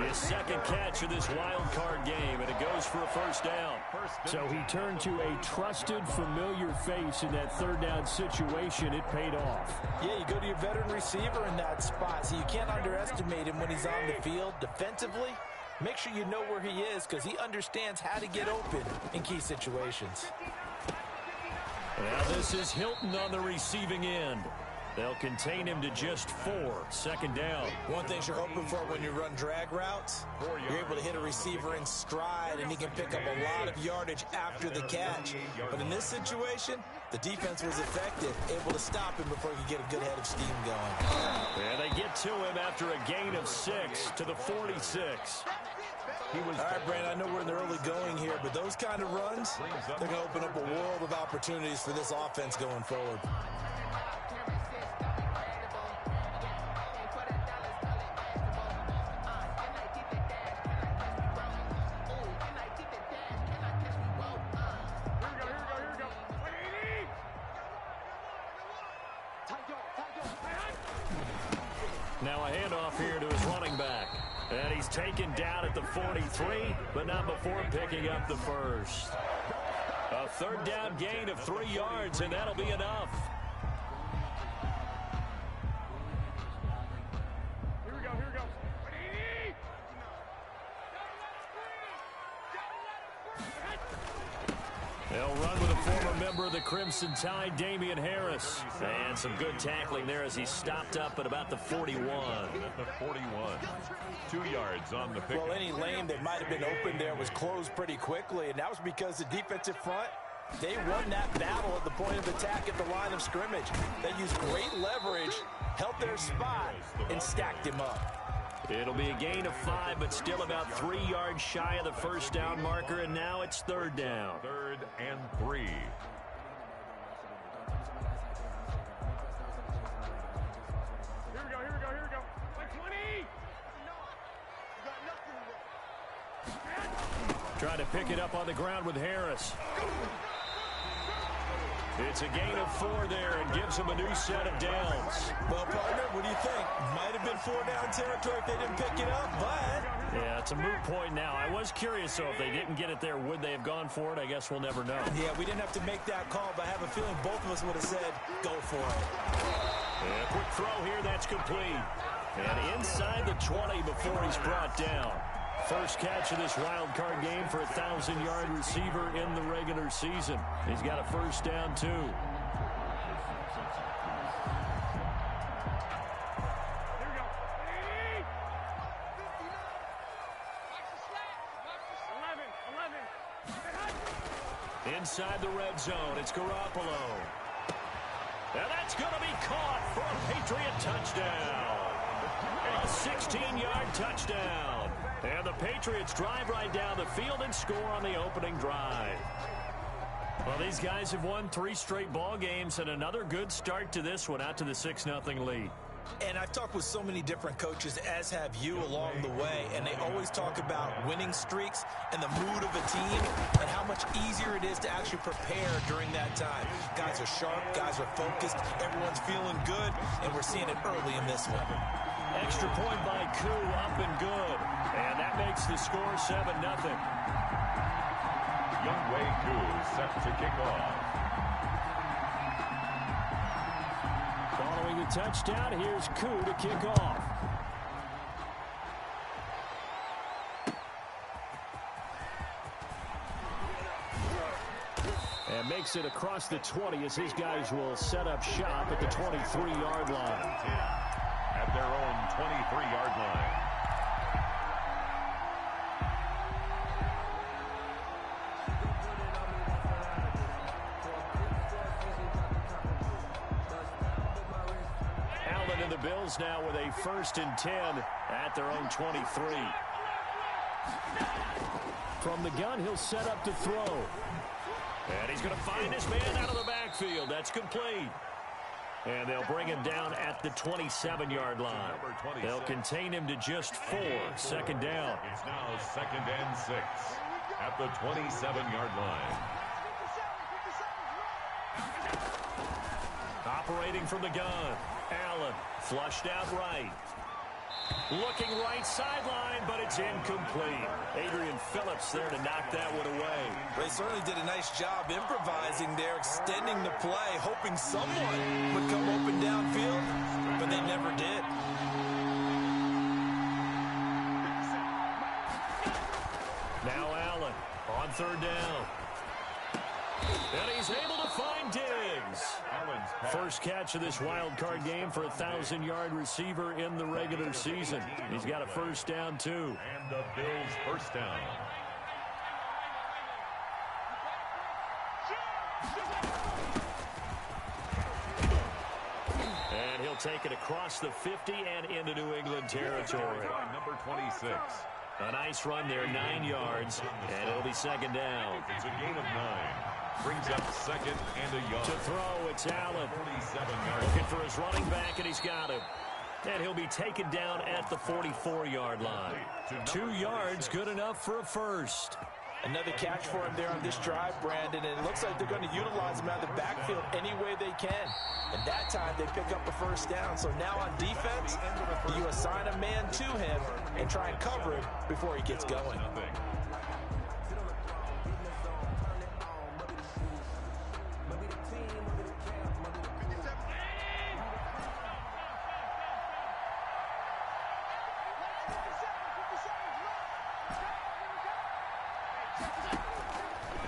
His second catch of this wild card game, and it goes for a first down. So he turned to a trusted, familiar face in that 3rd down situation. It paid off. Yeah, you go to your veteran receiver in that spot, so you can't underestimate him when he's on the field. Defensively, make sure you know where he is because he understands how to get open in key situations. Now this is Hilton on the receiving end. They'll contain him to just 4. Second down. One thing you're hoping for when you run drag routes, you're able to hit a receiver in stride, and he can pick up a lot of yardage after the catch. But in this situation, the defense was effective, able to stop him before he could get a good head of steam going. And they get to him after a gain of 6 to the 46. All right, Brandon, I know we're in the early going here, but those kind of runs, they're going to open up a world of opportunities for this offense going forward. Now a handoff here to his running back. And he's taken down at the 43, but not before picking up the first. A 3rd down gain of 3 yards, and that'll be enough. Here we go. They'll run with a former member of the Crimson Tide, Damian Harris. And some good tackling there as he stopped up at about the 41. At the 41. 2 yards on the pick. Well, any lane that might have been open there was closed pretty quickly, and that was because the defensive front, they won that battle at the point of attack at the line of scrimmage. They used great leverage, held their spot, and stacked him up. It'll be a gain of 5, but still about 3 yards shy of the first down marker, and now it's 3rd down. 3rd and 3. Here we go. Like 20. Trying to pick it up on the ground with Harris. It's a gain of 4 there and gives them a new set of downs. Well, partner, what do you think? Might have been 4-down territory if they didn't pick it up, but... Yeah, it's a moot point now. I was curious, so if they didn't get it there, would they have gone for it? I guess we'll never know. Yeah, we didn't have to make that call, but I have a feeling both of us would have said, go for it. Yeah, quick throw here, that's complete. And inside the 20 before he's brought down. First catch of this wild card game for a 1,000-yard receiver in the regular season. He's got a first down, too. Inside the red zone, it's Garoppolo. And that's going to be caught for a Patriot touchdown. A 16-yard touchdown. And the Patriots drive right down the field and score on the opening drive. Well, these guys have won 3 straight ball games and another good start to this one, out to the 6-0 lead. And I've talked with so many different coaches, as have you, along the way, and they always talk about winning streaks and the mood of a team and how much easier it is to actually prepare during that time. Guys are sharp, guys are focused, everyone's feeling good, and we're seeing it early in this one. Extra point by Koo, up and good. And that makes the score 7-0. Younghoe Koo set to kick off. Following the touchdown, here's Koo to kick off. And makes it across the 20 as his guys will set up shop at the 23-yard line. At their own 23-yard line. Allen and the Bills now with a 1st and 10 at their own 23. From the gun, he'll set up to throw. And he's going to find his man out of the backfield. That's complete. And they'll bring him down at the 27-yard line. They'll contain him to just 4. 2nd down. It's now 2nd and 6 at the 27-yard line. Operating from the gun. Allen flushed out right. Looking right sideline, but it's incomplete. Adrian Phillips there to knock that one away. They certainly did a nice job improvising there, extending the play, hoping someone would come open downfield, but they never did. Now Allen on 3rd down. And he's able to find Diggs. First catch of this wild card game for a 1,000-yard receiver in the regular season. He's got a 1st down, too. And the Bills' 1st down. And he'll take it across the 50 and into New England territory. Number 26. A nice run there, 9 yards, and it'll be 2nd down. It's a gain of 9. Brings up 2nd and a yard. To throw, it's Allen. 47 yards. Looking for his running back, and he's got him. And he'll be taken down at the 44-yard line. 2 yards, good enough for a 1st. Another catch for him there on this drive, Brandon, and it looks like they're going to utilize him out of the backfield any way they can. And that time, they pick up a 1st down. So now on defense, you assign a man to him and try and cover him before he gets going.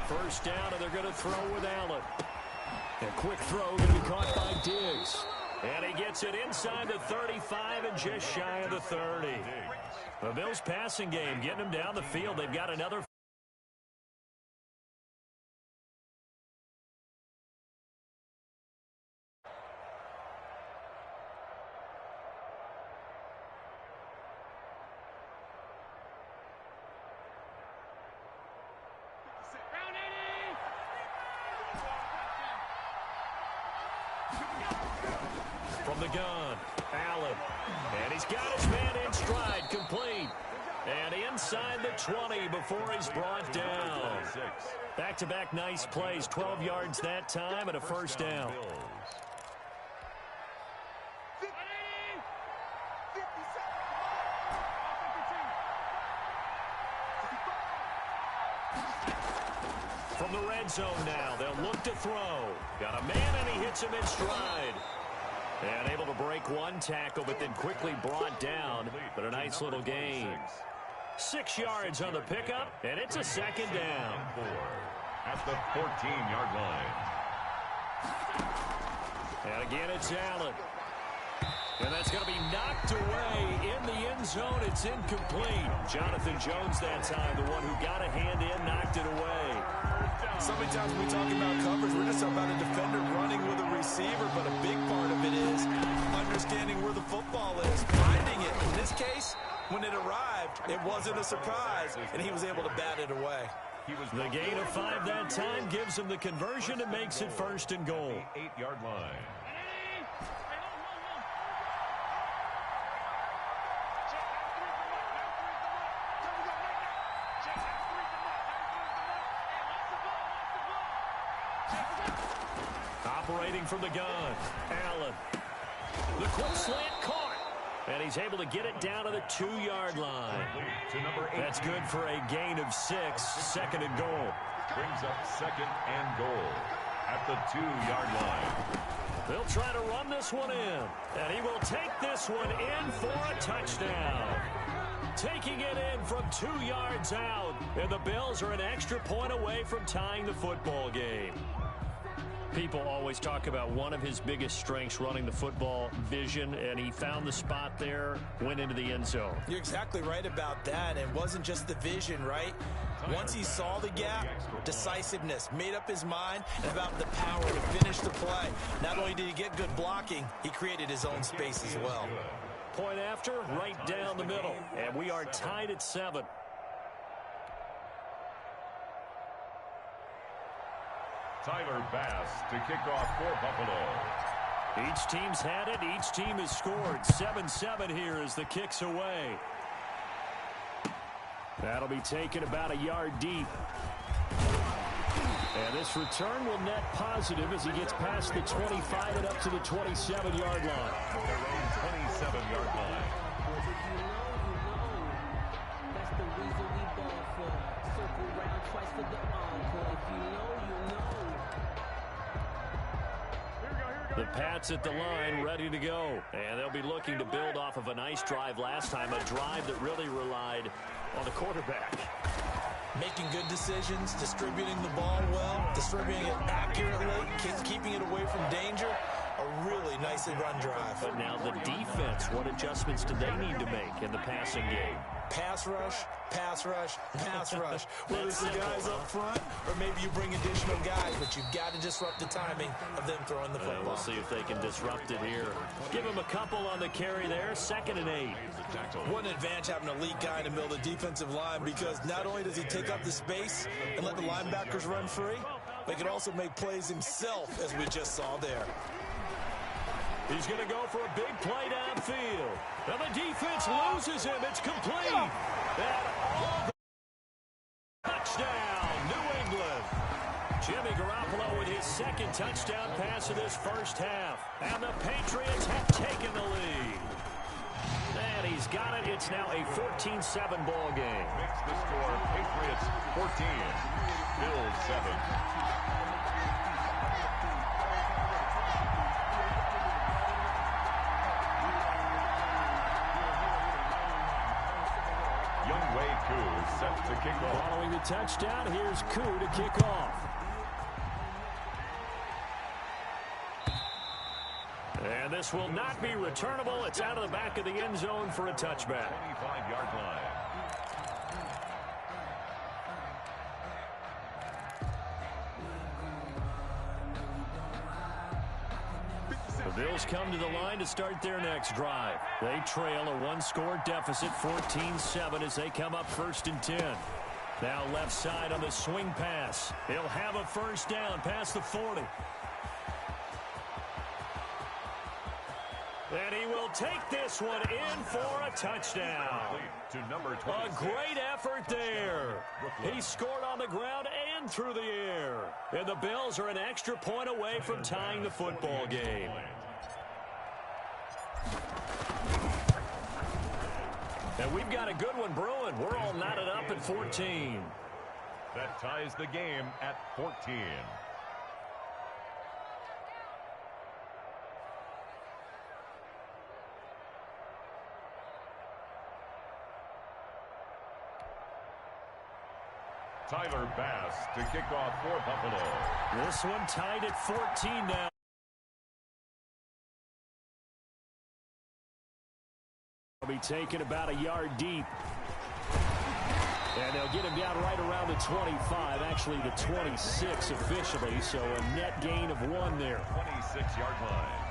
First down, and they're going to throw with Allen. A quick throw going to be caught by Diggs. And he gets it inside the 35 and just shy of the 30. The Bills' passing game getting them down the field. They've got another. From the gun, Allen. And he's got his man in stride, complete. And inside the 20 before he's brought down. Back-to-back nice plays, 12 yards that time and a 1st down. From the red zone now, they'll look to throw. Got a man, and he hits him in stride. And able to break one tackle, but then quickly brought down. But a nice little gain. 6 yards on the pickup, and it's a 2nd down. At the 14-yard line. And again, it's Allen. And that's going to be knocked away in the end zone. It's incomplete. Jonathan Jones that time, the one who got a hand in, knocked it away. So many times when we talk about coverage, we're just talking about a defender running with a receiver, but a big part of it is understanding where the football is, finding it. In this case, when it arrived, it wasn't a surprise, and he was able to bat it away. The gain of 5 that time gives him the conversion and makes it 1st and goal. 8-yard line. Operating from the gun, Allen. The quick slant caught. And he's able to get it down to the 2-yard line. That's good for a gain of 6, 2nd and goal. Brings up 2nd and goal at the 2-yard line. They'll try to run this one in. And he will take this one in for a touchdown. Taking it in from 2 yards out. And the Bills are an extra point away from tying the football game. People always talk about one of his biggest strengths running the football, vision, and he found the spot there, went into the end zone. You're exactly right about that. It wasn't just the vision, right? Once he saw the gap, decisiveness, made up his mind, and about the power to finish the play. Not only did he get good blocking, he created his own space as well. Point after, right down the middle, and we are tied at 7. Tyler Bass to kick off for Buffalo. Each team's had it. Each team has scored. 7-7 here as the kick's away. That'll be taken about a yard deep. And this return will net positive as he gets past the 25 and up to the 27-yard line. Their own 27-yard line. That's the reason we ball for. Circle round twice for the encore. If you know, you know. The Pats at the line, ready to go. And they'll be looking to build off of a nice drive last time, a drive that really relied on the quarterback. Making good decisions, distributing the ball well, distributing it accurately, keeping it away from danger. A really nicely run drive. But now the defense, what adjustments do they need to make in the passing game? Pass rush, pass rush, pass rush. Whether it's the guys up front or maybe you bring additional guys, but you've got to disrupt the timing of them throwing the football. We'll see if they can disrupt it here. Give them a couple on the carry there, 2nd and 8. What an advantage having an elite guy in the middle of the defensive line, because not only does he take up the space and let the linebackers run free, but he can also make plays himself, as we just saw there. He's going to go for a big play downfield. And the defense loses him. It's complete. And all the touchdown, New England. Jimmy Garoppolo with his 2nd touchdown pass of this first half. And the Patriots have taken the lead. And he's got it. It's now a 14-7 ball game. Makes the score Patriots 14, Bills 7. Set to kick off. Following the touchdown, here's Koo to kick off. And this will not be returnable. It's out of the back of the end zone for a touchback. 25-yard line. The Bills come to the line to start their next drive. They trail a 1-score deficit, 14-7, as they come up 1st and 10. Now left side on the swing pass. He'll have a first down past the 40. And he will take this one in for a touchdown. To number a great effort there. He scored on the ground and through the air. And the Bills are an extra point away from tying the football game. And we've got a good one brewing. We're all knotted up at 14. That ties the game at 14. Tyler Bass to kick off for Buffalo. This one tied at 14 now. Will be taken about a yard deep. And they'll get him down right around the 25, actually the 26 officially, so a net gain of 1 there. 26-yard line.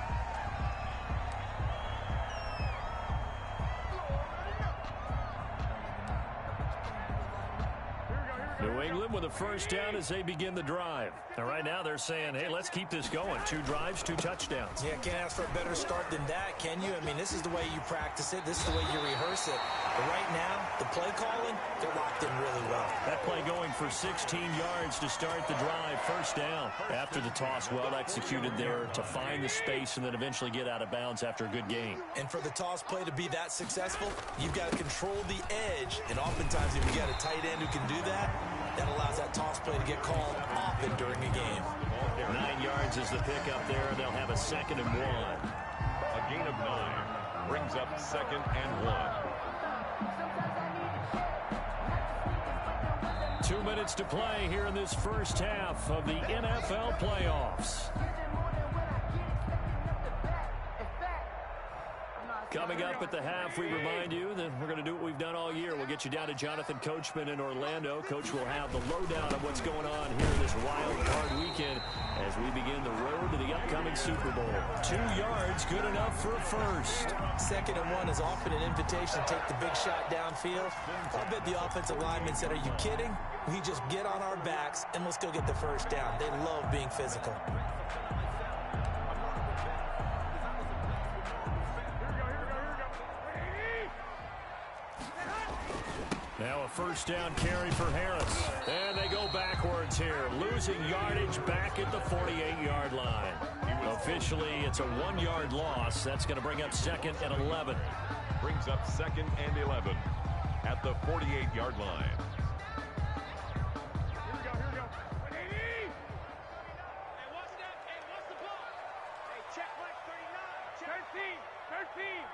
New England with a first down as they begin the drive. And right now they're saying, hey, let's keep this going. 2 drives, 2 touchdowns. Yeah, can't ask for a better start than that, can you? I mean, this is the way you practice it. This is the way you rehearse it. But right now, the play calling, they're locked in really well. That play going for 16 yards to start the drive. First down. After the toss, well executed there to find the space and then eventually get out of bounds after a good gain. And for the toss play to be that successful, you've got to control the edge. And oftentimes, if you got a tight end who can do that, that allows that toss play to get called often during a game. 9 yards is the pickup there. They'll have a 2nd and 1. A gain of 9 brings up 2nd and 1. 2 minutes to play here in this first half of the NFL playoffs. Coming up at the half, we remind you that we're going to do what we've done all year. We'll get you down to Jonathan Coachman in Orlando. Coach will have the lowdown of what's going on here this wild card weekend as we begin the road to the upcoming Super Bowl. 2 yards, good enough for a first. 2nd and 1 is often an invitation to take the big shot downfield. I bet the offensive linemen said, are you kidding? We just get on our backs and let's go get the first down. They love being physical. Now a first down carry for Harris. And they go backwards here, losing yardage back at the 48-yard line. Officially, it's a 1-yard loss. That's going to bring up 2nd and 11. Brings up 2nd and 11 at the 48-yard line. Here we go. 180. Hey, watch that. Hey, what's the ball? Hey, check like 39. 13.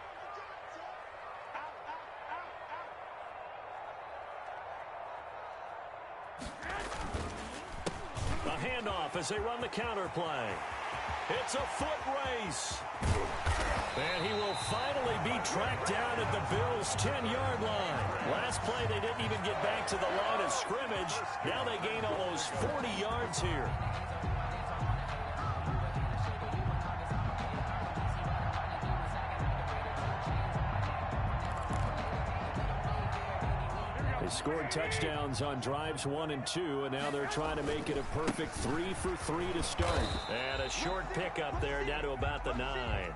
A handoff as they run the counter play. It's a foot race. And he will finally be tracked down at the Bills' 10-yard line. Last play, they didn't even get back to the line of scrimmage. Now they gain almost 40 yards here. They scored touchdowns on drives 1 and 2, and now they're trying to make it a perfect 3 for 3 to start. And a short pickup there down to about the 9.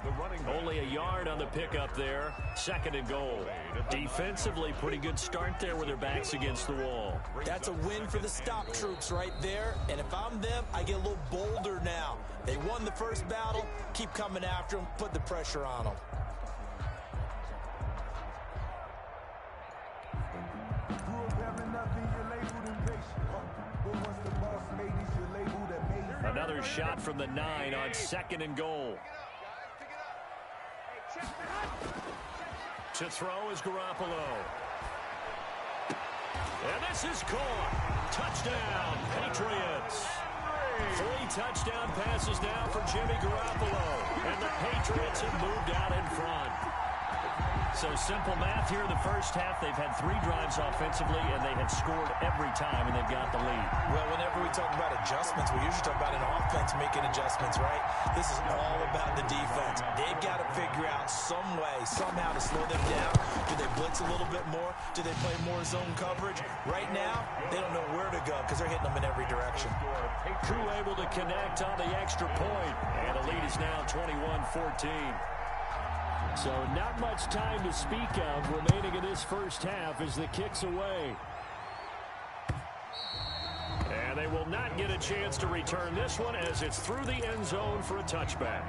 Only a yard on the pickup there. 2nd and goal. Defensively, pretty good start there with their backs against the wall. That's a win for the stop troops right there. And if I'm them, I get a little bolder now. They won the first battle. Keep coming after them. Put the pressure on them. Another shot from the 9 on 2nd and goal. To throw is Garoppolo. And this is caught. Touchdown, Patriots. 3 touchdown passes now for Jimmy Garoppolo. And the Patriots have moved out in front. So simple math here in the first half. They've had 3 drives offensively, and they have scored every time, and they've got the lead. Well, whenever we talk about adjustments, we usually talk about an offense making adjustments, right? This is all about the defense. They've got to figure out some way, somehow to slow them down. Do they blitz a little bit more? Do they play more zone coverage? Right now, they don't know where to go because they're hitting them in every direction. Crew able to connect on the extra point, and the lead is now 21-14. So not much time to speak of remaining in this first half as the kick's away. And they will not get a chance to return this one as it's through the end zone for a touchback.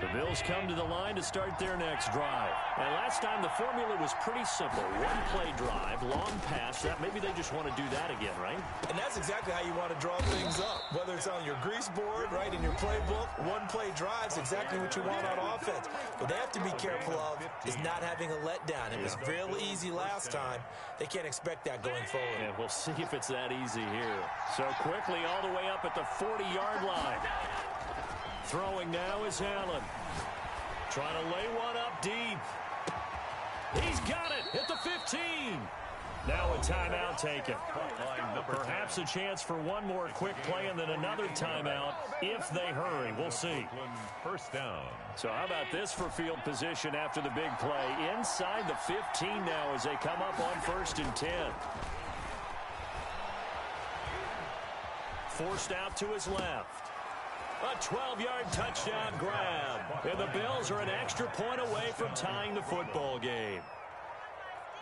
The Bills come to the line to start their next drive. And last time the formula was pretty simple. 1-play drive, long pass. That maybe they just want to do that again, right? And that's exactly how you want to draw things up. Whether it's on your grease board, right, in your playbook, 1-play drive is exactly what you want on offense. What they have to be careful of is not having a letdown. It was real easy last time. They can't expect that going forward. Yeah, we'll see if it's that easy here. So quickly all the way up at the 40-yard line. Throwing now is Allen. Trying to lay one up deep. He's got it at the 15. Now a timeout taken. Perhaps a chance for one more quick play and then another timeout if they hurry. We'll see. First down. So how about this for field position after the big play? Inside the 15 now as they come up on 1st and 10. Forced out to his left. A 12-yard touchdown grab. And the Bills are an extra point away from tying the football game.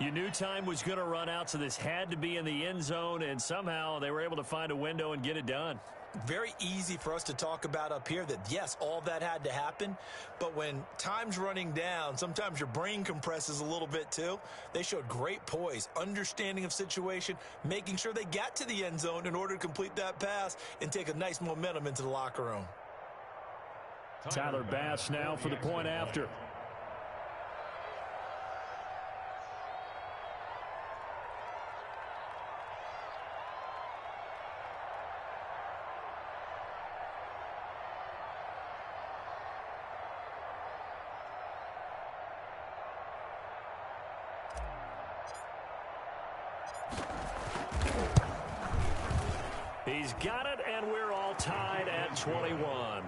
You knew time was going to run out, so this had to be in the end zone, and somehow they were able to find a window and get it done. Very easy for us to talk about up here that, yes, all that had to happen, but when time's running down, sometimes your brain compresses a little bit too. They showed great poise, understanding of situation, making sure they got to the end zone in order to complete that pass and take a nice momentum into the locker room. Tyler Bass now for the point after. He's got it, and we're all tied at 21.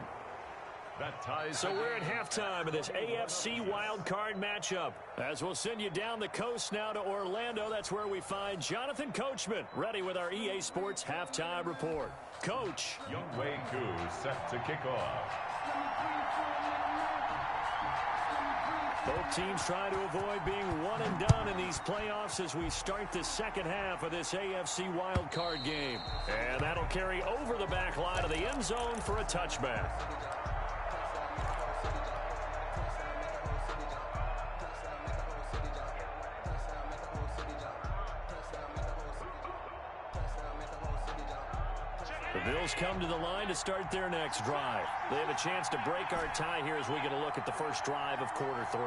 So we're at halftime of this AFC wildcard matchup. As we'll send you down the coast now to Orlando, that's where we find Jonathan Coachman, ready with our EA Sports halftime report. Coach. Younghoe Koo set to kick off. Both teams trying to avoid being one and done in these playoffs as we start the second half of this AFC wildcard game. And that'll carry over the back line of the end zone for a touchback. The Bills come to the line to start their next drive. They have a chance to break our tie here as we get a look at the first drive of quarter 3.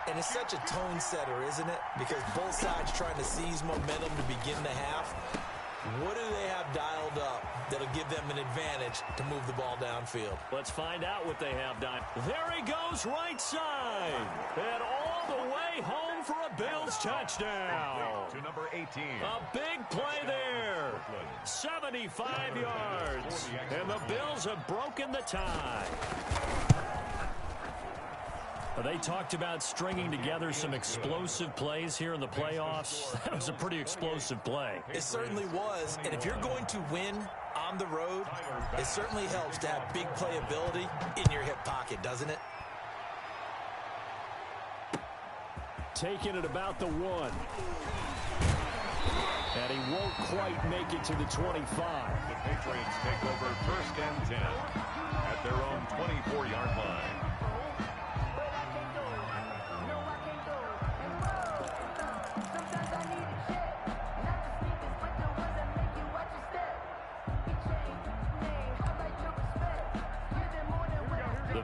And it's such a tone setter, isn't it? Because both sides trying to seize momentum to begin the half. What do they have dialed up that'll give them an advantage to move the ball downfield? Let's find out what they have done. There he goes, right side. And all the way home for a Bills touchdown. To number 18. A big play there. 75 yards. And the Bills have broken the tie. They talked about stringing together some explosive plays here in the playoffs. That was a pretty explosive play. It certainly was. And if you're going to win on the road, it certainly helps to have big playability in your hip pocket, doesn't it? Taking it about the 1. And he won't quite make it to the 25. The Patriots take over 1st and 10 at their own 24-yard line.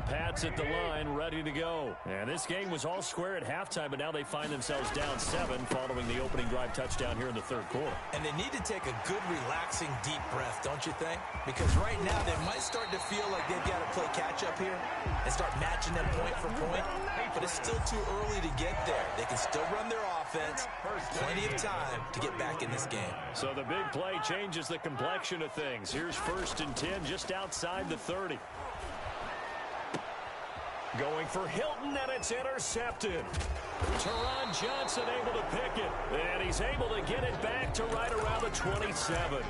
Pats at the line, ready to go. And this game was all square at halftime, but now they find themselves down 7 following the opening drive touchdown here in the third quarter. And they need to take a good, relaxing, deep breath, don't you think? Because right now they might start to feel like they've got to play catch-up here and start matching them point for point. But it's still too early to get there. They can still run their offense. Plenty of time to get back in this game. So the big play changes the complexion of things. Here's 1st and 10 just outside the 30. Going for Hilton, and it's intercepted. Teron Johnson able to pick it, and he's able to get it back to right around the 27.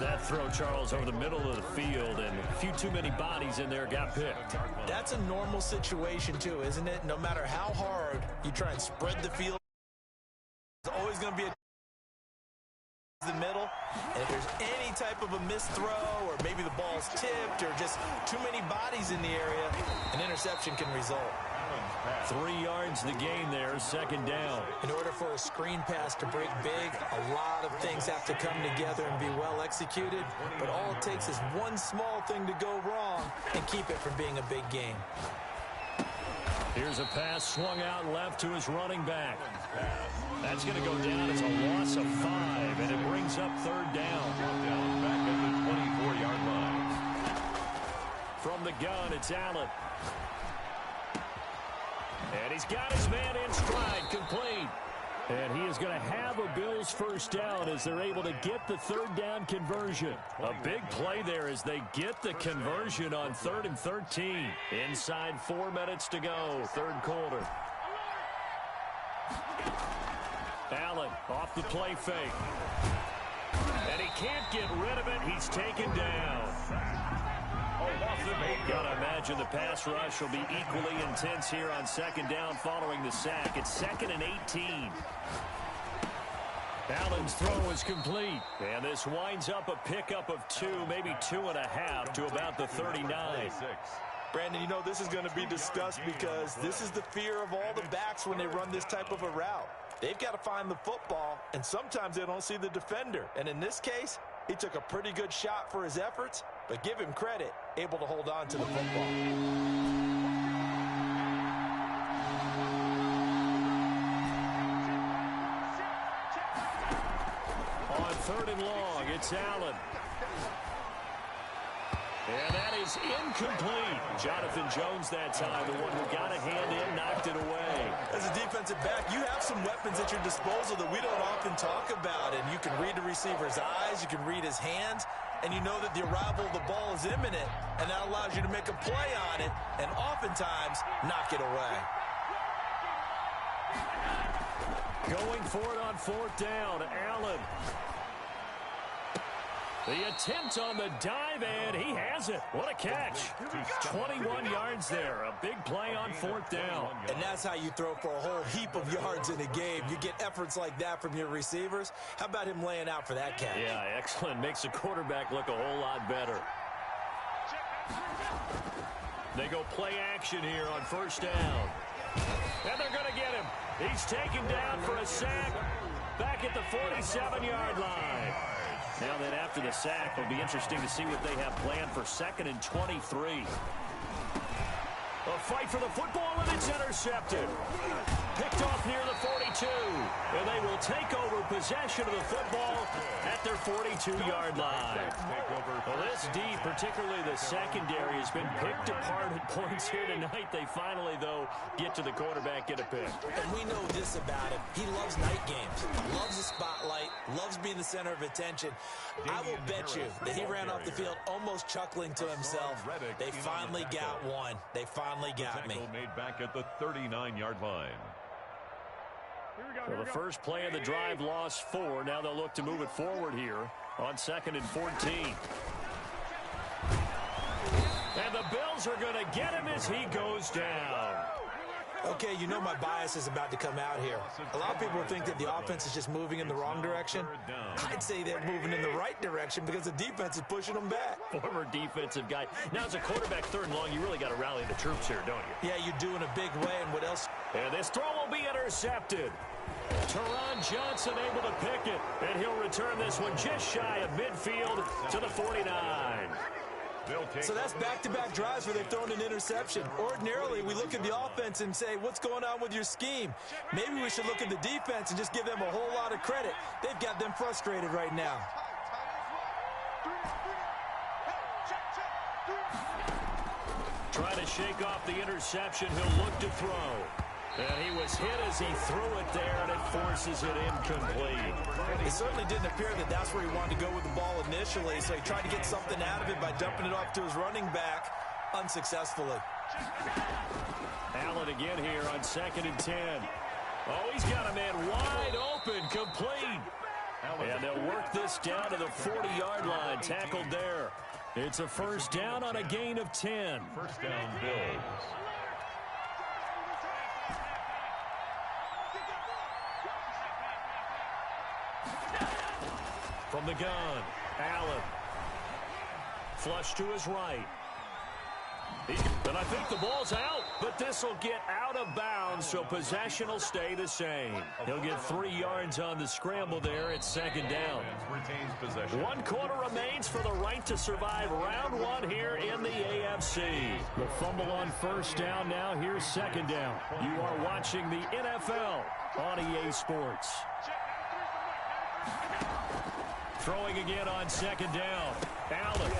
That throw, Charles, over the middle of the field, and a few too many bodies in there got picked. That's a normal situation, too, isn't it? No matter how hard you try and spread the field, there's always going to be the middle, and if there's any type of a missed throw or maybe the ball's tipped or just too many bodies in the area, an interception can result. 3 yards the gain there, 2nd down. In order for a screen pass to break big, a lot of things have to come together and be well executed, but all it takes is one small thing to go wrong and keep it from being a big game. Here's a pass swung out left to his running back. That's going to go down as a loss of 5, and it brings up 3rd down. Back at the 24-yard line. From the gun, it's Allen. And he's got his man in stride, complete. And he is going to have a Bills first down as they're able to get the third down conversion. A big play there as they get the conversion on 3rd and 13. Inside 4 minutes to go, third quarter. Allen off the play fake. And he can't get rid of it. He's taken down. Gotta imagine the pass rush will be equally intense here on second down following the sack. It's 2nd and 18. Allen's throw is complete. And this winds up a pickup of 2, maybe 2.5 to about the 39. Brandon, you know this is going to be discussed because this is the fear of all the backs when they run this type of a route. They've got to find the football, and sometimes they don't see the defender. And in this case, he took a pretty good shot for his efforts, but give him credit, able to hold on to the football. On 3rd and long, it's Allen. And that is incomplete. Jonathan Jones that time, the one who got a hand in, knocked it away. As a defensive back, you have some weapons at your disposal that we don't often talk about. And you can read the receiver's eyes, you can read his hands, and you know that the arrival of the ball is imminent, and that allows you to make a play on it and oftentimes knock it away. Going for it on 4th down, Allen. The attempt on the dive, and he has it. What a catch. 21 yards there. A big play on 4th down. And that's how you throw for a whole heap of yards in a game. You get efforts like that from your receivers. How about him laying out for that catch? Yeah, excellent. Makes the quarterback look a whole lot better. They go play action here on 1st down. And they're going to get him. He's taken down for a sack back at the 47-yard line. Now then, after the sack, it'll be interesting to see what they have planned for 2nd and 23. A fight for the football, and it's intercepted. Picked off near the 42. And they will take over possession of the football at their 42-yard line. Well, this D, particularly the secondary, has been picked apart at points here tonight. They finally, though, get to the quarterback, get a pick. And we know this about him. He loves night games, loves the spotlight, loves being the center of attention. I will bet you that he ran off the field almost chuckling to himself. They finally got one. They finally got me. Made back at the 39-yard line. So the first play of the drive lost 4. Now they'll look to move it forward here on 2nd and 14. And the Bills are going to get him as he goes down. Okay, you know my bias is about to come out here. A lot of people think that the offense is just moving in the wrong direction. I'd say they're moving in the right direction because the defense is pushing them back. Former defensive guy. Now, as a quarterback 3rd and long, you really got to rally the troops here, don't you? Yeah, you do in a big way, and what else? And this throw will be intercepted. Teron Johnson able to pick it, and he'll return this one just shy of midfield to the 49. So that's back-to-back drives where they've thrown an interception. Ordinarily, we look at the offense and say, what's going on with your scheme? Maybe we should look at the defense and just give them a whole lot of credit. They've got them frustrated right now. Trying to shake off the interception, he'll look to throw. And he was hit as he threw it there, and it forces it incomplete. It certainly didn't appear that that's where he wanted to go with the ball initially, so he tried to get something out of it by dumping it off to his running back unsuccessfully. Allen again here on 2nd and 10. Oh, he's got a man wide open, complete. And they'll work this down to the 40-yard line, tackled there. It's a first down on a gain of 10. First down, Bills. From the gun, Allen. Flush to his right. And I think the ball's out, but this will get out of bounds, so possession will stay the same. He'll get 3 yards on the scramble there at 2nd down. Retains possession. 1 quarter remains for the right to survive round 1 here in the AFC. The fumble on first down now. Here's 2nd down. You are watching the NFL on EA Sports. Throwing again on 2nd down. Allen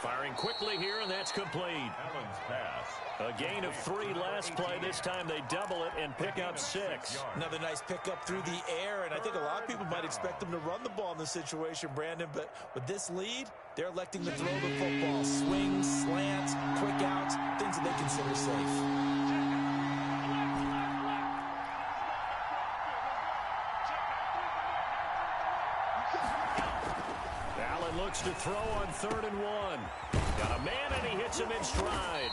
Firing quickly here, and that's complete. Allen's pass. A gain of 3 last play. This time they double it and pick up 6. Another nice pickup through the air, and I think a lot of people might expect them to run the ball in this situation, Brandon, but with this lead, they're electing to throw the football. Swings, slants, quick outs, things that they consider safe. Allen looks to throw on 3rd and 1. Got a man, and he hits him in stride.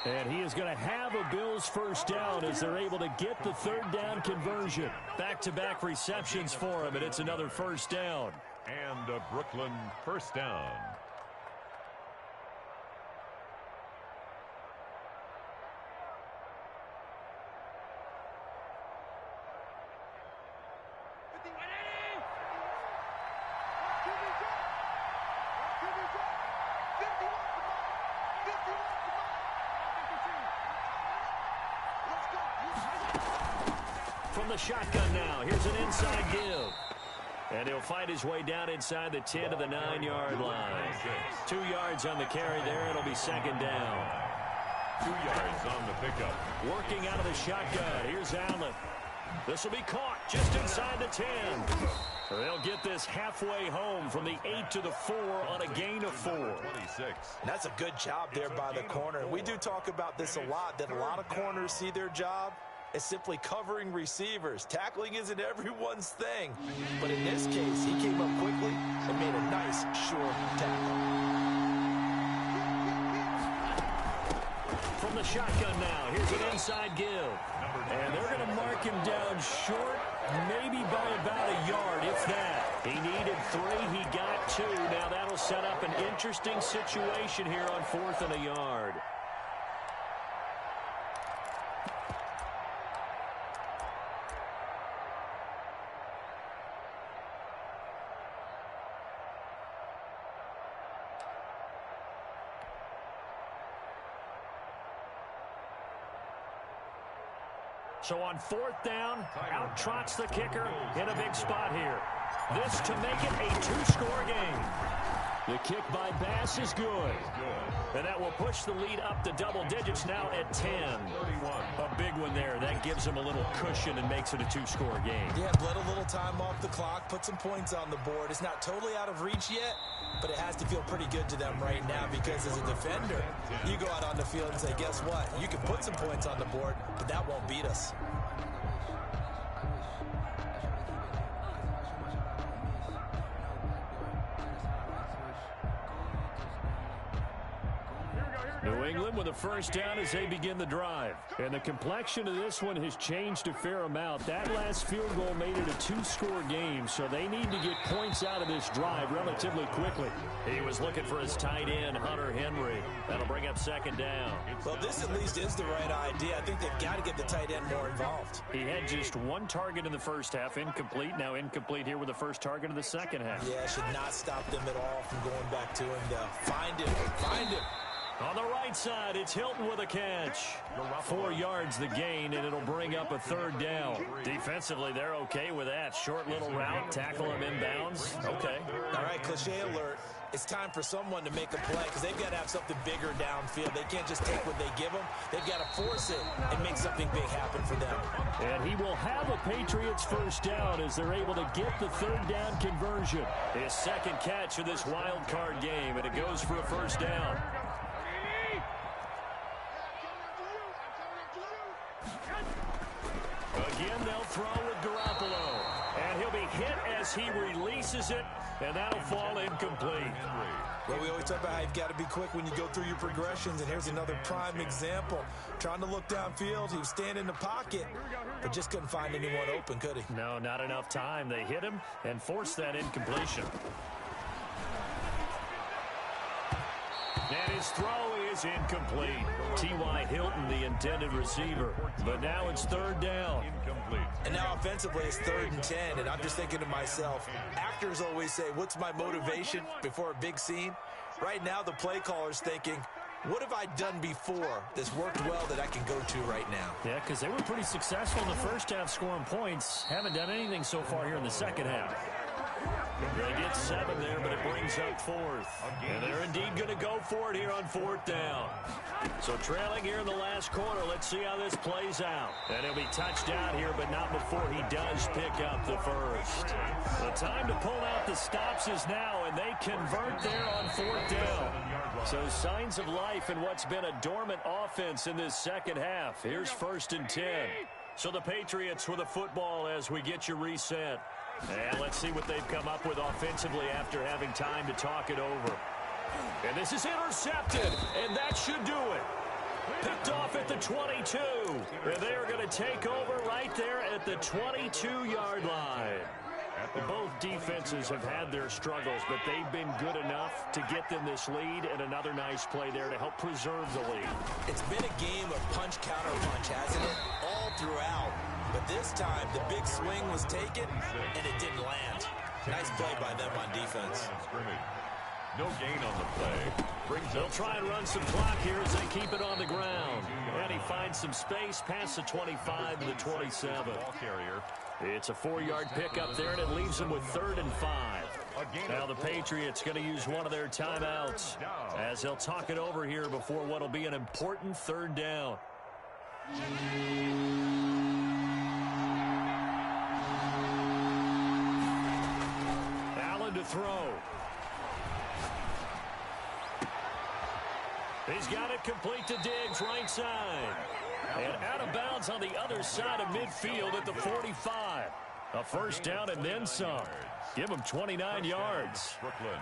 And he is going to have a Bills first down as they're able to get the 3rd down conversion. Back-to-back receptions for him, and it's another first down. And a Brooklyn first down. From the shotgun now, here's an inside give. And he'll find his way down inside the 10 to the 9-yard line. 2 yards on the carry there. It'll be 2nd down. 2 yards on the pickup. Working out of the shotgun. Here's Allen. This will be caught just inside the 10. They'll get this halfway home from the 8 to the 4 on a gain of 4. 26. And that's a good job there by the corner. And we do talk about this a lot, that a lot of corners see their job as simply covering receivers. Tackling isn't everyone's thing. But in this case, he came up quickly and made a nice, short tackle. From the shotgun now, here's an inside give. And they're going to mark him down short, maybe by about a yard, if that. He needed 3, he got 2. Now that'll set up an interesting situation here on 4th and a yard. So on 4th down, out trots the kicker in a big spot here. This to make it a 2-score game. The kick by Bass is good. And that will push the lead up to double digits now at 10. A big one there. That gives them a little cushion and makes it a 2-score game. Yeah, let a little time off the clock, put some points on the board. It's not totally out of reach yet, but it has to feel pretty good to them right now because as a defender, you go out on the field and say, guess what? You can put some points on the board, but that won't beat us. New England with a first down as they begin the drive. And the complexion of this one has changed a fair amount. That last field goal made it a 2-score game, so they need to get points out of this drive relatively quickly. He was looking for his tight end, Hunter Henry. That'll bring up 2nd down. Well, this at least is the right idea. I think they've got to get the tight end more involved. He had just 1 target in the first half, incomplete. Now incomplete here with the first target of the second half. Yeah, should not stop them at all from going back to him, though. Find him. On the right side, it's Hilton with a catch. 4 yards the gain, and it'll bring up a 3rd down. Defensively, they're okay with that. Short little route, tackle him inbounds. Okay. All right, cliche alert. It's time for someone to make a play because they've got to have something bigger downfield. They can't just take what they give them. They've got to force it and make something big happen for them. And he will have a Patriots first down as they're able to get the 3rd down conversion. His 2nd catch of this wild card game, and it goes for a first down. Again, they'll throw with Garoppolo. And he'll be hit as he releases it, and that'll fall incomplete. Well, we always talk about how you've got to be quick when you go through your progressions, and here's another prime example. Trying to look downfield, he was standing in the pocket, but just couldn't find anyone open, could he? No, not enough time. They hit him and forced that incompletion. And his throw is incomplete. T.Y. Hilton, the intended receiver. But now it's 3rd down. And now offensively it's 3rd and 10. And I'm just thinking to myself, actors always say, what's my motivation before a big scene? Right now the play caller's thinking, what have I done before that's worked well that I can go to right now? Yeah, because they were pretty successful in the first half scoring points. Haven't done anything so far here in the second half. They get 7 there, but it brings up 4th. And they're indeed going to go for it here on 4th down. So trailing here in the last quarter. Let's see how this plays out. And he'll be touched down here, but not before he does pick up the first. The time to pull out the stops is now, and they convert there on 4th down. So signs of life in what's been a dormant offense in this second half. Here's 1st and 10. So the Patriots with a football as we get you reset. And let's see what they've come up with offensively after having time to talk it over. And this is intercepted, and that should do it. Picked off at the 22. And they are going to take over right there at the 22-yard line. Both defenses have had their struggles, but they've been good enough to get them this lead, and another nice play there to help preserve the lead. It's been a game of punch-counter-punch, hasn't it? All throughout. But this time, the big swing was taken, and it didn't land. Nice play by them on defense. No gain on the play. They'll try and run some clock here as they keep it on the ground. And he finds some space past the 25 to the 27. It's a 4-yard pickup there, and it leaves them with 3rd and 5. Now the Patriots going to use one of their timeouts as they'll talk it over here before what will be an important 3rd down. Allen to throw. He's got it complete to Diggs, right side. And out of bounds on the other side of midfield at the 45. A 1st down and then some. Give him 29 yards. Brooklyn.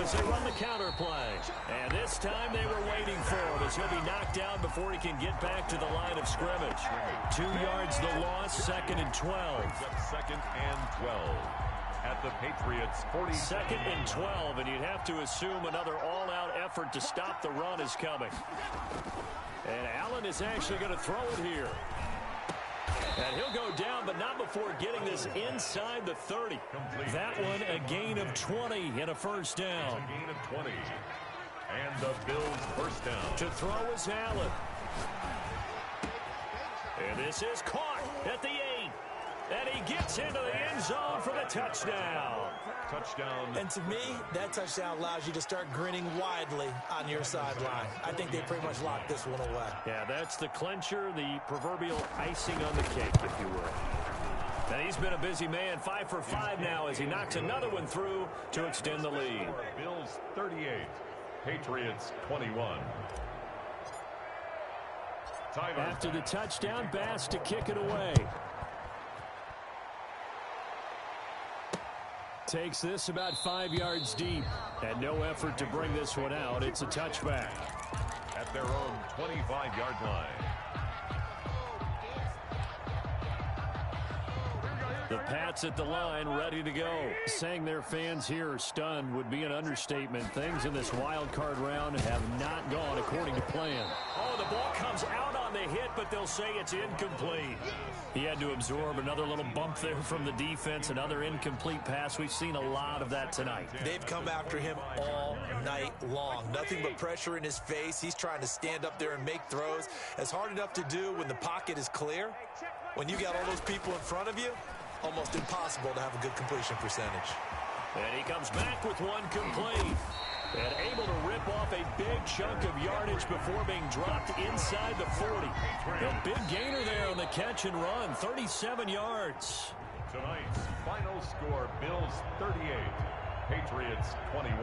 As they run the counter play. And this time they were waiting for him as he'll be knocked down before he can get back to the line of scrimmage. 2 yards the loss, 2nd and 12. 2nd and 12 at the Patriots 40. 2nd and 12, and you'd have to assume another all-out effort to stop the run is coming. And Allen is actually going to throw it here. And he'll go down, but not before getting this inside the 30. That one a gain of 20 and a 1st down. A gain of 20. And the Bills 1st down. To throw is Allen. And this is caught at the 8. And he gets into the end zone for the touchdown. Touchdown. And to me, that touchdown allows you to start grinning widely on your sideline. I think they pretty much locked this one away. Yeah, that's the clincher, the proverbial icing on the cake, if you will. And he's been a busy man, 5 for 5 now as he knocks another one through to extend the lead. Bills 38, Patriots 21. After the touchdown, Bass to kick it away. Takes this about 5 yards deep. And no effort to bring this one out. It's a touchback. At their own 25-yard line. The Pats at the line, ready to go. Saying their fans here are stunned would be an understatement. Things in this wild card round have not gone according to plan. Oh, the ball comes out on the hit, but they'll say it's incomplete. He had to absorb another little bump there from the defense, another incomplete pass. We've seen a lot of that tonight. They've come after him all night long. Nothing but pressure in his face. He's trying to stand up there and make throws. It's hard enough to do when the pocket is clear. When you got all those people in front of you, almost impossible to have a good completion percentage. And he comes back with one complete. And able to rip off a big chunk of yardage before being dropped inside the 40. A big gainer there on the catch and run, 37 yards. Tonight's final score, Bills 38, Patriots 21.